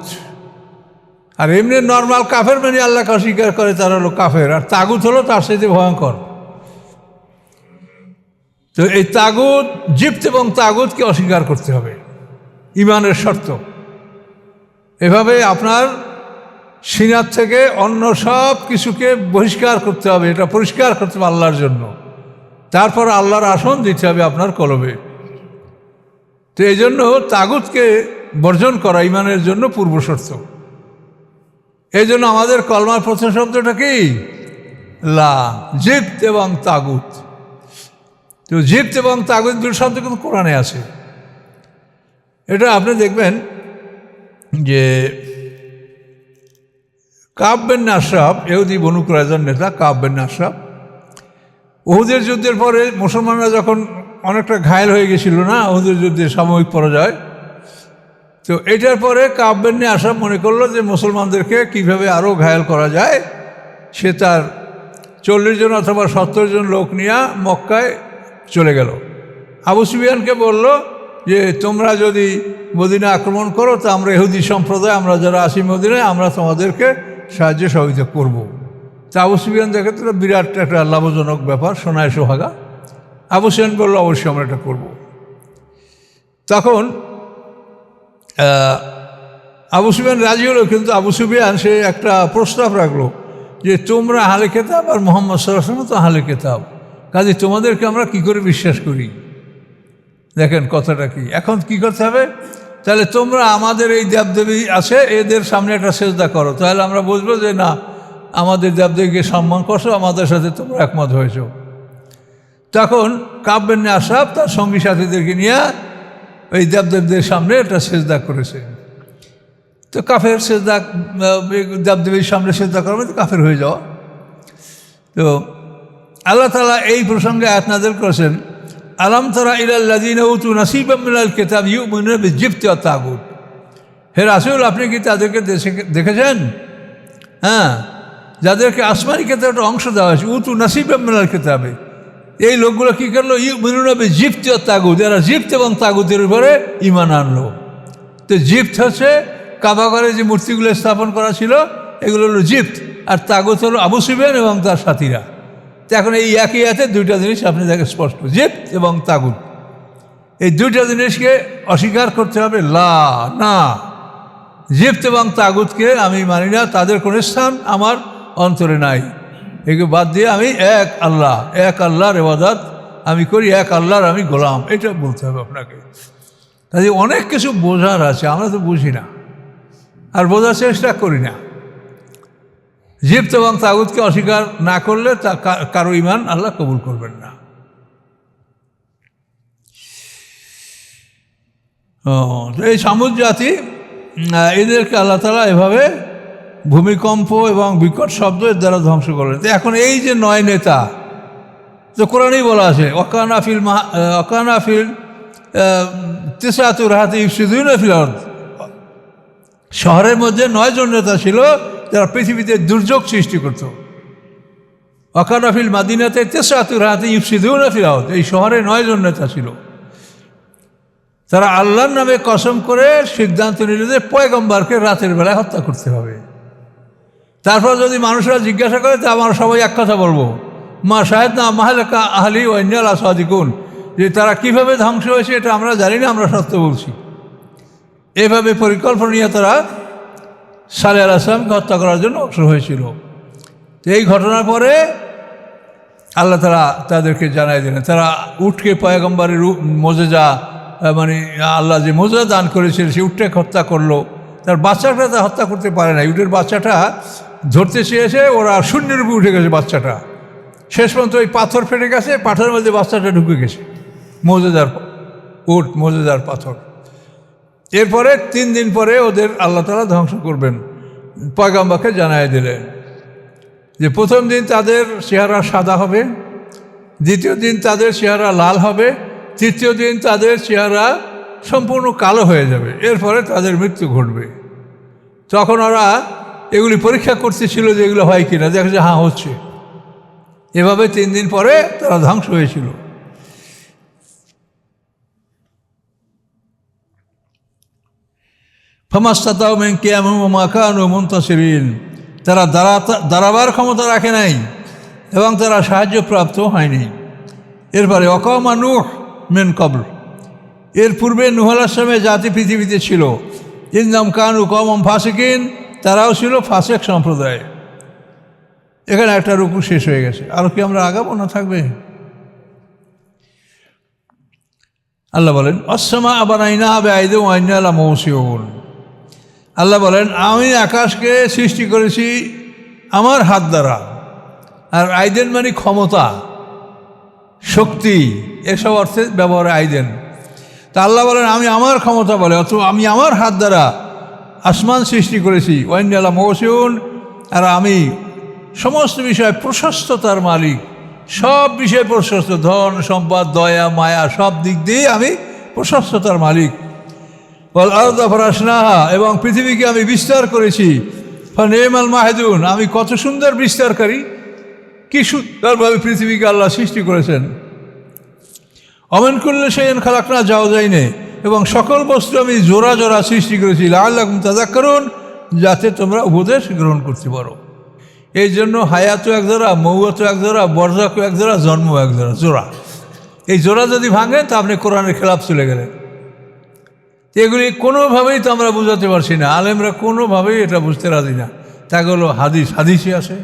আর এমনি নর্মাল কাফের মানে আল্লাহকে অস্বীকার করে তারা হলো কাফের, আর তাগুত হলো তার সাথে ভয়ঙ্কর। তো এই তাগুত, জিপ্ত এবং তাগুতকে অস্বীকার করতে হবে, ঈমানের শর্ত। এভাবে আপনার সিনার থেকে অন্য সব কিছুকে বহিষ্কার করতে হবে, এটা পরিষ্কার করতে হবে আল্লাহর জন্য। তারপর আল্লাহর আসন দিতে হবে আপনার কলবে। তো এই জন্য তাগুতকে বর্জন করা ঈমানের জন্য পূর্ব শর্ত। এই জন্য আমাদের কলমার প্রথম শব্দটা কি? লা, জিপ্ত এবং তাগুত। তো জিপ্ত এবং তাগুত দুটো শব্দ কিন্তু কোরআনে আছে। এটা আপনি দেখবেন যে কাব বিন আশরাফ, ইহুদি বনু কুরাইজার নেতা কাব বিন আশরাফ, উহুদের যুদ্ধের পরে মুসলমানরা যখন অনেকটা ঘায়েল হয়ে গেছিল না, উহুদের যুদ্ধের সাময়িক পরাজয়, তো এটার পরে কাব বিন আশরাফ মনে করলো যে মুসলমানদেরকে কিভাবে আরও ঘায়েল করা যায়। সে তার 40 জন অথবা 70 জন লোক নিয়ে মক্কায় চলে গেল। আবু সুফিয়ানকে বলল যে তোমরা যদি মদিনা আক্রমণ করো তা আমরা ইহুদি সম্প্রদায়, আমরা যারা আছি মদিনায়, আমরা তোমাদেরকে সাহায্য সহযোগিতা করব। তা আবু সুফিয়ান দেখে তো বিরাট একটা লাভজনক ব্যাপার, সোনায় সোহাগা। আবু সুফিয়ান বলল অবশ্যই আমরা এটা করব। তখন আবু সুফিয়ান রাজি হলো, কিন্তু আবু সুফিয়ান সে একটা প্রস্তাব রাখলো যে তোমরা আহলে কিতাব আর মুহাম্মদ সাল্লাল্লাহু আলাইহি ওয়াসাল্লাম তো আহলে কিতাব, কাজে তোমাদেরকে আমরা কি করে বিশ্বাস করি। দেখেন কথাটা কি। এখন কি করতে হবে? তাহলে তোমরা আমাদের এই দেবদেবী আছে এদের সামনে একটা সেজদা করো, তাহলে আমরা বুঝবো যে না আমাদের দেবদেবীকে সম্মান করছো, আমাদের সাথে তোমরা একমত হয়েছো। তখন কাব বিন আশরাফ তার সঙ্গী সাথীদেরকে নিয়ে ওই দেবদেবীদের সামনে একটা সেজদা করেছে। তো কাফের সেজদা, দেবদেবীর সামনে সেজদা করবে তো কাফের হয়ে যাওয়া। তো আল্লাহ তাআলা এই প্রসঙ্গে আয়াত নাযিল করেছেন, আলাম তারা ইলাল্লাযীনা উতু নাসীবাম মিনাল কিতাব ইউমিনুনা বিল-জিবতি ওয়াত তাগুত। হে রাসূল, আপনি কি তাদেরকে দেখেছেন? হ্যাঁ, যাদেরকে আসমানি কিতাবের একটা অংশ দেওয়া হয়েছে, উতু নাসীবাম মিনাল কিতাবে, এই লোকগুলো কী করলো? ইউমিনুনা বিল-জিবতি ওয়াত তাগুত, যারা জিবত এবং তাগুতের উপরে ঈমান আনলো। তো জিবত হচ্ছে কাবাঘরে যে মূর্তিগুলো স্থাপন করা ছিল এগুলো হলো জিবত, আর তাগুত হলো আবু সুফিয়ান এবং তার সাথীরা। তো এখন এই একই আয়াতে দুইটা জিনিস আপনি দেখেন স্পষ্ট, জিবত এবং তাগুত, এই দুইটা জিনিসকে অস্বীকার করতে হবে। না, জিবত এবং তাগুতকে আমি মানি না, তাদের কোনো স্থান আমার অন্তরে নাই। এগুলো বাদ দিয়ে আমি এক আল্লাহর ইবাদত আমি করি, এক আল্লাহর আমি গোলাম, এটা বলতে হবে আপনাকে। কাজে অনেক কিছু বোঝার আছে, আমরা তো বুঝি না আর বোঝার চেষ্টা করি না। জিবত এবং তাগুতকে অস্বীকার না করলে তা কারো ঈমান আল্লাহ কবুল করবেন না। এই সামুদ জাতি এদেরকে আল্লাহ তাআলা এভাবে ভূমিকম্প এবং বিকট শব্দের দ্বারা ধ্বংস করলেন। তো এখন এই যে 9 নেতা, তো কোরআনেই বলা আছে ওয়াকানা ফিল তিসআতু রাহাতি ইফসিদুনা ফিল আরদ, শহরের মধ্যে 9 জন নেতা ছিল যারা পৃথিবীতে দুর্যোগ সৃষ্টি করত। ওয়াকানা ফিল মাদিনাতে তিসআতু রাহাতি ইফসিদুনা ফিল আরদ, এই শহরে 9 জন নেতা ছিল। তারা আল্লাহর নামে কসম করে সিদ্ধান্ত নিল যে পয়গম্বরকে রাতের বেলায় হত্যা করতে হবে। তারপর যদি মানুষরা জিজ্ঞাসা করে তা আমরা সবাই এক কথা বলবো, মা শাহেদনা মাহলাকা আহলি ওয়া ইন্না লা সাদিকুন, যে তারা কিভাবে ধ্বংস হয়েছে এটা আমরা জানি না, আমরা সত্য বলছি। এভাবে পরিকল্পনা নিয়ে তারা সালেহ আলাইহিস সালামকে হত্যা করার জন্য অগ্রসর হয়েছিল। এই ঘটনার পরে আল্লাহ তাআলা তাদেরকে জানাই দিলেন, তারা উটকে পয়গম্বরের মোজেজা, মানে আল্লাহ যে মোজেজা দান করেছিল সে উটটাকে হত্যা করলো। তার বাচ্চাটা তা হত্যা করতে পারে না, উটের বাচ্চাটা ধরতে চেয়েছে, ওরা শূন্যের উপরে উঠে গেছে বাচ্চাটা, শেষ পর্যন্ত ওই পাথর ফেটে গেছে, পাথরের মধ্যে বাচ্চাটা ঢুকে গেছে, মোজেদার পাথর। এরপরে 3 দিন পরে ওদের আল্লাহ তাআলা ধ্বংস করবেন, পয়গম্বরকে জানাই দিলেন যে প্রথম দিন তাদের চেহারা সাদা হবে, দ্বিতীয় দিন তাদের চেহারা লাল হবে, তৃতীয় দিন তাদের চেহারা সম্পূর্ণ কালো হয়ে যাবে, এরপরে তাদের মৃত্যু ঘটবে। তখন ওরা এগুলি পরীক্ষা করতেছিল যে এগুলো হয় কিনা, দেখা যায় হ্যাঁ হচ্ছে। এভাবে 3 দিন পরে তারা ধ্বংস হয়েছিল। ফামাস্তাতাউ মিন কিয়ামিন ওয়া মা কানু মুনতাসিরিন, তারা দাঁড়াবার ক্ষমতা রাখে নাই এবং তারা সাহায্যপ্রাপ্ত হয়নি। এরপরে ওয়াকামা নূহ মিন ক্বাবল, এর পূর্বে নূহ আলাইহিস সালামের জাতি পৃথিবীতে ছিল, ইন্নাহুম কানু কওমান ফাসিকিন, তারাও ছিল ফাসেক সম্প্রদায়। এখানে একটা রুকু শেষ হয়ে গেছে, আরও কি আমরা আগাবো না থাকবে? আল্লাহ বলেন আস-সামা বানাইনাহা বিআইদিন ওয়া ইন্না লামূসিউন, আল্লাহ বলেন আমি আকাশকে সৃষ্টি করেছি আমার হাত দ্বারা, আর আইদেন মানে ক্ষমতা, শক্তি, এসব অর্থে ব্যবহার আইদেন। তা আল্লাহ বলেন আমি আমার ক্ষমতা বলে, অথবা আমি আমার হাত দ্বারা আসমান সৃষ্টি করেছি, ওয়া ইন্না লামূসিউন, আর আমি সমস্ত বিষয়ে প্রশস্ততার মালিক, সব বিষয়ে প্রশস্ত, ধন সম্পদ দয়া মায়া সব দিক দিয়ে আমি প্রশস্ততার মালিক। ওয়াল আরদা ফারাশনাহা, এবং পৃথিবীকে আমি বিস্তার করেছি, ফানিমাল মাহিদুন, আমি কত সুন্দর বিস্তারকারী, কি সুন্দরভাবে পৃথিবীকে আল্লাহ সৃষ্টি করেছেন। অমিন কুল্লি শাইইন খালাকনা যাওজাইনে, এবং সকল বস্তু আমি জোড়া জোড়া সৃষ্টি করেছি, লাআল্লাকুম তাযাক্কারুন, যাতে তোমরা উপদেশ গ্রহণ করতে পারো। এই জন্য হায়াতও এক জোড়া, মৌয়াতও এক জোড়া, বরজাকও এক জোড়া, জন্ম এক জোড়া, জোড়া। এই জোড়া যদি ভাঙেন তা আপনি কোরআনের খেলাফ চলে গেলেন। এগুলি কোনোভাবেই তো আমরা বুঝাতে পারছি না, আলেমরা কোনোভাবেই এটা বুঝতে রাজি না। তাকে হলো হাদিসে আসে,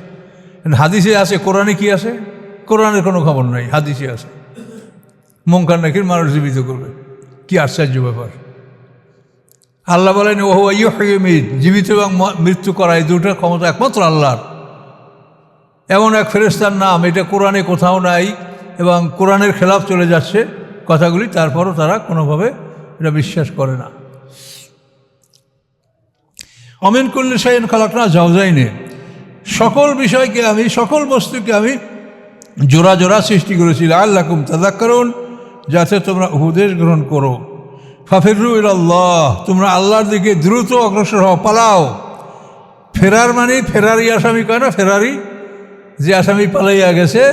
হাদিসে আছে, কোরআনে কি আছে? কোরআনের কোনো খবর নাই, হাদিসে আছে। মুনকার নাকির মানুষ জীবিত করবে, কি আশ্চর্য ব্যাপার! আল্লাহ বলেন ওহু ইউহয়িমিত, জীবিত এবং মৃত্যু করা, এই দুটোর ক্ষমতা একমাত্র আল্লাহর। এমন এক ফেরেশতার নাম, এটা কোরআনে কোথাও নাই এবং কোরআনের খেলাফ চলে যাচ্ছে কথাগুলি, তারপরও তারা কোনোভাবে এটা বিশ্বাস করে না। অমিন কুল্লি শাইইন খালাকনা জাওজাইনে, সকল বিষয়কে আমি, সকল বস্তুকে আমি জোড়া জোড়া সৃষ্টি করেছি। লাআল্লাকুম তাযাক্কারুন, যাতে তোমরা উপদেশ গ্রহণ করো। ফাফিরু ইলাল্লাহ, তোমরা আল্লাহর দিকে দ্রুত অগ্রসর হও, পালাও। ফেরার মানে ফেরারি আসামি কয় না, ফেরারি যে আসামি পালাইয়া গেছে,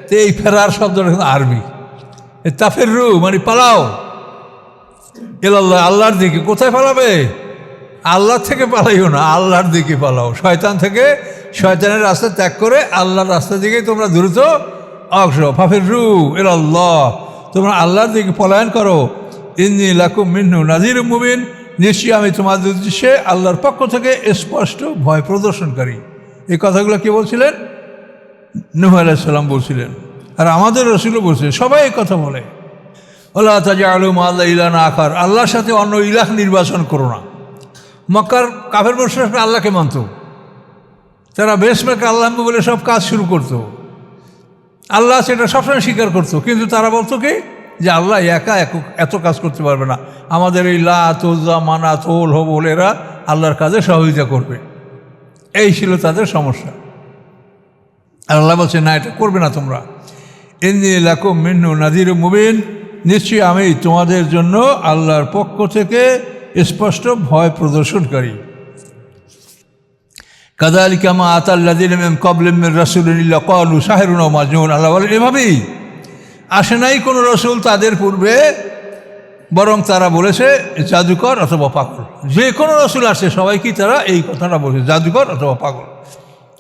তো এই ফেরার শব্দটা কিন্তু আরবি। তাফিরু মানে পালাও, ইলাল্লাহ আল্লাহর দিকে। কোথায় পালাবে? আল্লাহর থেকে পালাইও না, আল্লাহর দিকে পালাও। শয়তান থেকে, শয়তানের রাস্তা ত্যাগ করে আল্লাহর রাস্তার দিকে তোমরা দ্রুত অগ্রসর। ফাফিরু ইলাল্লাহ, তোমরা আল্লাহর দিকে পলায়ন করো। ইন্নী লাকুম মিনহু নাযীরুম মুবিন, নিশ্চয়ই আমি তোমাদের উদ্দেশ্যে আল্লাহর পক্ষ থেকে স্পষ্ট ভয় প্রদর্শনকারী। এই কথাগুলো কে বলছিলেন? নূহ আলাইহিস সালাম বলছিলেন, আর আমাদের রাসূলও বলছে। সবাই এই কথা বলে, ওয়ালা তাজআলু মা'আল্লাহি ইলাহান আখার, আল্লাহর সাথে অন্য ইলাহ নির্বাচন করো না। মক্কার কাফের মুশরিকরা আল্লাহকে মানত, তারা বেশমেকে আল্লাহ বলে সব কাজ শুরু করতো। আল্লাহ সেটা সবসময় স্বীকার করতো, কিন্তু তারা বলতো কি যে আল্লাহ একা এত কাজ করতে পারবে না, আমাদের এই লাত উজ্জা মানাত ওল হবল এরা আল্লাহর কাজে সহযোগিতা করবে। এই ছিল তাদের সমস্যা। আর আল্লাহ বলছে না, এটা করবে না তোমরা। ইন্নী লাকুম মিনহু নাযীরুম মুবিন, নিশ্চয়ই আমি তোমাদের জন্য আল্লাহর পক্ষ থেকে স্পষ্ট ভয় প্রদর্শনকারী। কাযালিকা মা আতাল্লাযীনা মিন ক্বাবলিহিম মির রাসূলিন ইল্লা ক্বালু সাহিরুন আও মাজনুন, আল্লাহ বলেন এভাবেই আসে নাই কোনো রসুল তাদের পূর্বে, বরং তারা বলেছে জাদুকর অথবা পাগল। যে কোনো রসুল আসে সবাই কি তারা এই কথাটা বলেছে, জাদুকর অথবা পাগল।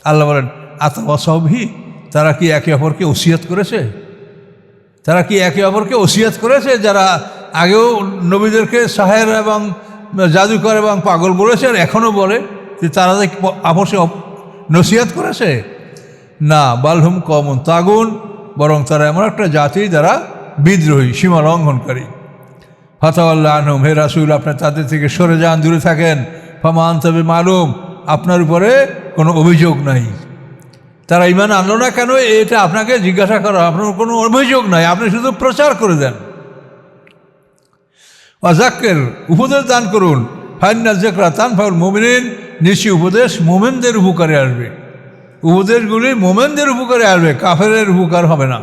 আল্লাহ বলেন আতাওয়াসাউহি, তারা কি একে অপরকে ওসিয়ত করেছে? তারা কি একে অপরকে ওসিয়ত করেছে? যারা আগেও নবীদেরকে সাহের এবং জাদুকর এবং পাগল বলেছে আর এখনও বলে, যে তারা আপসে নসিহত করেছে? না, বালহুম কওমুন তাগুন, বরং তারা এমন একটা জাতি যারা বিদ্রোহী, সীমা লঙ্ঘনকারী। ফাতাওয়াল্লাহ আনহুম, হে রাসূল আপনি তাদের থেকে সরে যান, দূরে থাকেন। ফামা আনতা বিমালুম, আপনার উপরে কোনো অভিযোগ নাই। তারা ঈমান আনলো না কেন, এটা আপনাকে জিজ্ঞাসা করা, আপনার কোনো অভিযোগ নাই, আপনি শুধু প্রচার করে দেন। ওয়াযাক্কির, উপদেশ দান করুন। ফাইন্না যিকরা তানফাউল মুমিনিন, নিশ্চয়ই উপদেশ মোমেনদের উপকারে আসবে। উপদেশগুলি মোমেনদের উপকারে আসবে, কাফেরের উপকার হবে না।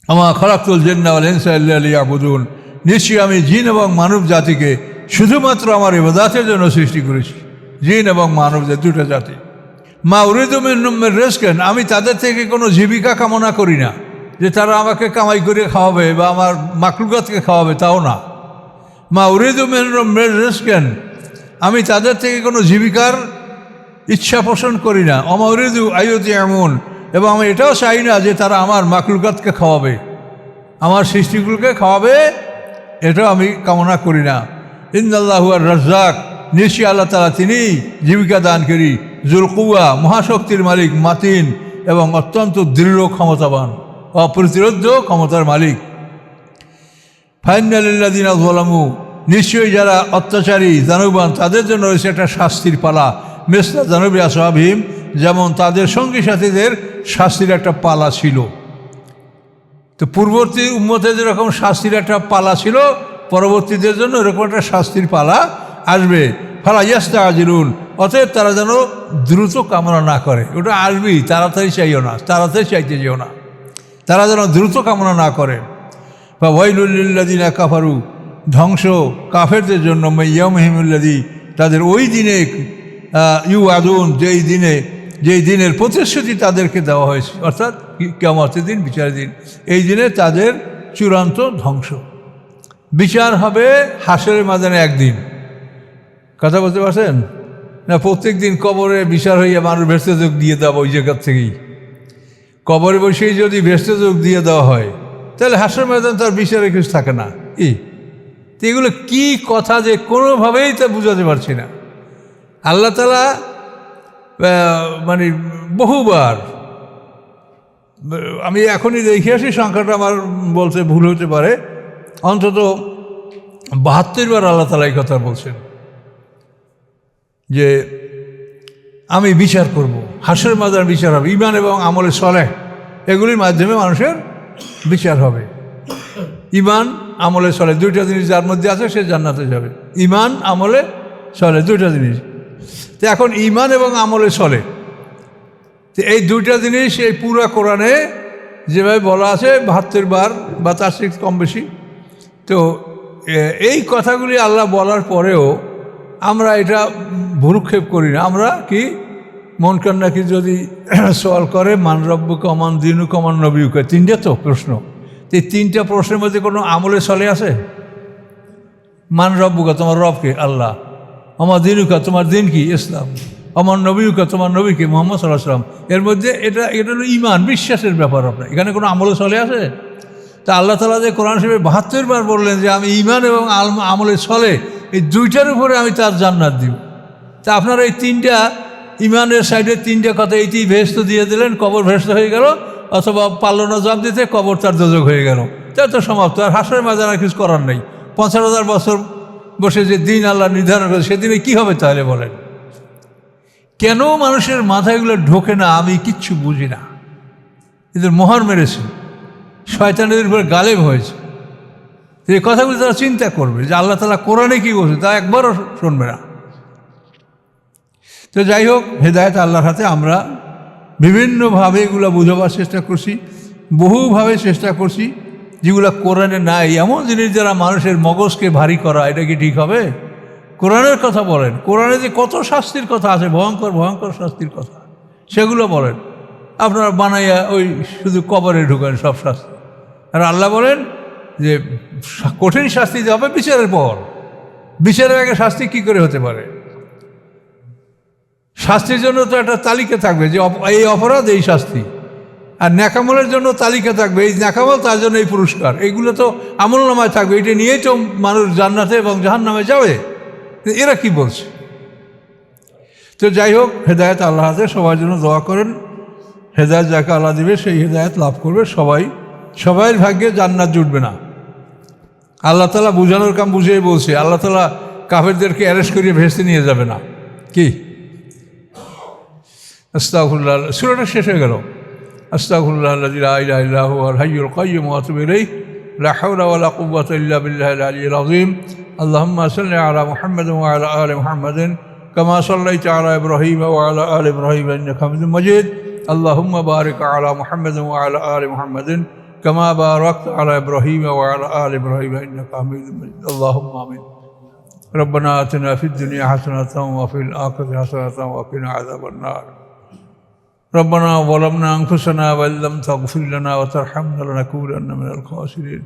আমা খালাকতুল জিন্না ওয়াল ইনসা ইল্লা লিয়াবুদুন, নিশ্চয়ই আমি জিন এবং মানব জাতিকে শুধুমাত্র আমার ইবাদতের জন্য সৃষ্টি করেছি। জিন এবং মানব যে দুটো জাতি। মা উরিদু মিনহুম মির রিজকিন, আমি তাদের থেকে কোনো জীবিকা কামনা করি না, যে তারা আমাকে কামাই করে খাওয়াবে বা আমার মাখলুকাতকে খাওয়াবে, তাও না। মা উরিদু মিনহুম মির রিজকিন, আমি তাদের থেকে কোনো জীবিকার ইচ্ছা পোষণ করি না। ওমা উরিদু আইয়ুতি'মুন, এবং আমি এটাও চাই না যে তারা আমার মাখলুকাতকে খাওয়াবে, আমার সৃষ্টিগুলোকে খাওয়াবে, এটাও আমি কামনা করি না। ইন্নাল্লাহু আর রাজ্জাক, নিশ্চয়ই আল্লাহ তাআলা তিনি জীবিকা দানকারী, যুল কুওয়া, মহাশক্তির মালিক, মাতিন এবং অত্যন্ত দৃঢ় ক্ষমতাবান, অপ্রতিরোধ্য ক্ষমতার মালিক। ফাইন্না লিল্লাযিনা যালামু, নিশ্চয়ই যারা অত্যাচারী জানুবান তাদের জন্য রয়েছে একটা শাস্তির পালা। মিসলা জানুবি আসহাবিহিম, যেমন তাদের সঙ্গী সাথীদের শাস্তির একটা পালা ছিল। তো পূর্ববর্তী উম্মতে যেরকম শাস্তির একটা পালা ছিল, পরবর্তীদের জন্য এরকম একটা শাস্তির পালা আসবে। ফালা ইয়াস্তাআজিলুন, অতএব তারা যেন দ্রুত কামনা না করে। ওটা আসবেই, তাড়াতাড়ি চাইও না, তাড়াতাড়ি চাইতে যেও না, তারা যেন দ্রুত কামনা না করে। বা ওয়াইলুল লিল্লাযিনা কাফারু, ধ্বংস কাফেরদের জন্য, ইয়াউমিহিমুল্লাযী, তাদের ওই দিনে, ইউআদুন, যেই দিনের প্রতিশ্রুতি তাদেরকে দেওয়া হয়েছে, অর্থাৎ কিয়ামতের দিন, বিচারের দিন। এই দিনে তাদের চূড়ান্ত ধ্বংস। বিচার হবে হাসরের ময়দানে একদিন। কথা বলতে পারছেন না? প্রত্যেক দিন কবরে বিচার হইয়া মানুষ ভেস্তে যোগ দিয়ে দেওয়া, ওই জায়গার থেকেই কবরে বসেই যদি ভেস্তে যোগ দিয়ে দেওয়া হয়, তাহলে হাসরের ময়দান তার বিচারে কিছু থাকে না। তো এগুলো কী কথা যে কোনোভাবেই তা বুঝাতে পারছি না। আল্লাহ তাআলা মানে বহুবার, আমি এখনই দেখে আসি, সংখ্যাটা আমার বলতে ভুল হতে পারে, অন্তত 72 বার আল্লাহ তাআলা এই কথা বলছেন যে আমি বিচার করব, হাসর মাজার বিচার হবে, ঈমান এবং আমলে সলেহ এগুলির মাধ্যমে মানুষের বিচার হবে। ঈমান আমলে সলেহ দুইটা জিনিস যার মধ্যে আছে সে জান্নাতে যাবে। ঈমান আমলে সলেহ দুইটা জিনিস। তো এখন ঈমান এবং আমলে সলেহ, তো এই দুইটা জিনিস এই পুরো কোরআনে যেভাবে বলা আছে 72 বার বা তার চেয়ে কম বেশি। তো এই কথাগুলি আল্লাহ বলার পরেও আমরা এটা ভুরুক্ষেপ করি না। আমরা কি মন কান্না কি যদি সওয়াল করে মান রব্বুকা মান দীনুকা মান নবিয়ুকা, তিনটা তো প্রশ্ন। এই তিনটা প্রশ্নের মধ্যে কোনো আমলে সলে আছে? মান রব্বুকা তোমার রবকে আল্লাহ, আমার দীনুকা তোমার দিন কি ইসলাম, আমার নবিয়ুকা তোমার নবীকে মুহাম্মদ সাল্লাল্লাহু আলাইহি ওয়াসাল্লাম। এর মধ্যে এটা হলো ঈমান, বিশ্বাসের ব্যাপার। আপনার এখানে কোনো আমলে সলে আছে? তা আল্লাহ তাআলা যে কোরআন শরীফে 72 বার বললেন যে আমি ঈমান এবং আমলে সলে এই দুইটার উপরে আমি তার জান্নাত দিব। তা আপনারা এই তিনটা ঈমানের সাইডে তিনটা কথা এইটি ভেস্ত দিয়ে দিলেন, কবর ভেস্ত হয়ে গেল, অথবা পারল না জবাব দিতে, কবর তার দোজখ হয়ে গেল, তাই তো সমাপ্ত। আর হাসরের ময়দানে আর কিছু করার নেই। 50,000 বছর বসে যে দিন আল্লাহ নির্ধারণ করে সেদিনে কী হবে তাহলে বলেন? কেন মানুষের মাথায়গুলো ঢোকে না আমি কিচ্ছু বুঝি না। এদের মোহর মেরেছে, শয়তানের উপর গালেব হয়েছে। এই কথাগুলো তারা চিন্তা করবে যে আল্লাহ তাআলা কোরআনে কী বলছে, তা একবারও শুনবে না। তো যাই হোক, হেদায়েত আল্লাহর হাতে। আমরা বিভিন্নভাবে এগুলো বোঝাবার চেষ্টা করছি, বহুভাবে চেষ্টা করছি, যেগুলো কোরআনে নাই। এমন জিনিস যারা মানুষের মগজকে ভারী করা, এটা কি ঠিক হবে? কোরআনের কথা বলেন, কোরআনে যে কত শাস্তির কথা আছে, ভয়ঙ্কর ভয়ঙ্কর শাস্তির কথা, সেগুলো বলেন। আপনারা বানাইয়া ওই শুধু কবরে ঢুকেন সব শাস্তি। আর আল্লাহ বলেন যে কঠিন শাস্তি দিতে হবে বিচারের পর। বিচারের আগে শাস্তি কি করে হতে পারে? শাস্তির জন্য তো একটা তালিকা থাকবে যে এই অপরাধ এই শাস্তি, আর ন্যাকামলের জন্য তালিকা থাকবে, এই ন্যাকামল তার জন্য এই পুরস্কার। এইগুলো তো আমল নামায় থাকবে, এটা নিয়েই তো মানুষ জান্নাতে এবং জাহান্নামে যাবে। এরা কি বলছে? তো যাই হোক, হেদায়েত আল্লাহ হাতে। সবার জন্য দোয়া করেন, হেদায়েত যাকে আল্লাহ দিবে সেই হেদায়েত লাভ করবে। সবাইয়ের ভাগ্যে জান্নাত জুটবে না। আল্লাহ তাআলা বুঝানোর কাম বুঝিয়ে বলছে। আল্লাহ তাআলা কাফেরদেরকে অ্যারেস্ট করিয়ে ভেস্তে নিয়ে যাবে না। কি আস্তাগফিরুল্লাহ, সূরাটা শেষ হয়ে গেল। আস্তাগফিরুল্লাহ আল্লাযী লা ইলাহা ইল্লা হুয়াল হাইয়ুল কাইয়্যুম ওয়া আতুবু ইলাইহি, লা হাওলা ওয়া লা কুওয়াতা ইল্লা বিল্লাহিল আলিয়্যিল আযীম। আল্লাহুম্মা সাল্লি আলা মুহাম্মাদ ওয়া আলা আলি মুহাম্মাদিন কামা সাল্লাইতা আলা ইব্রাহিম ওয়া আলা আলি ইব্রাহিম ইন্নাকা হামিদুম মাজিদ। আল্লাহুম্মা বারিক আলা মুহাম্মাদ ওয়া আলা আলি মুহাম্মাদিন কামা বারাকতা আলা ইব্রাহিম ওয়া আলা আলি ইব্রাহিম ইন্নাকা হামিদুম মাজিদ। আল্লাহুম্মা আমিন। ربنا آتنا في الدنيا حسنة وفي الآخرة حسنة وقنا عذاب النار. ربنا ظلمنا أنفسنا وإن لم تغفر لنا وترحمنا لنكونن من الخاسرين.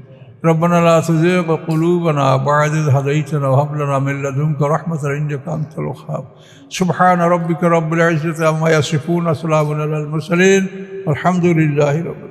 ربنا لا تزغ قلوبنا بعد إذ هديتنا وهب لنا من لدنك رحمة إنك أنت الوهاب. سبحان ربك رب العزة عما يصفون وسلام على المرسلين والحمد لله رب العالمين.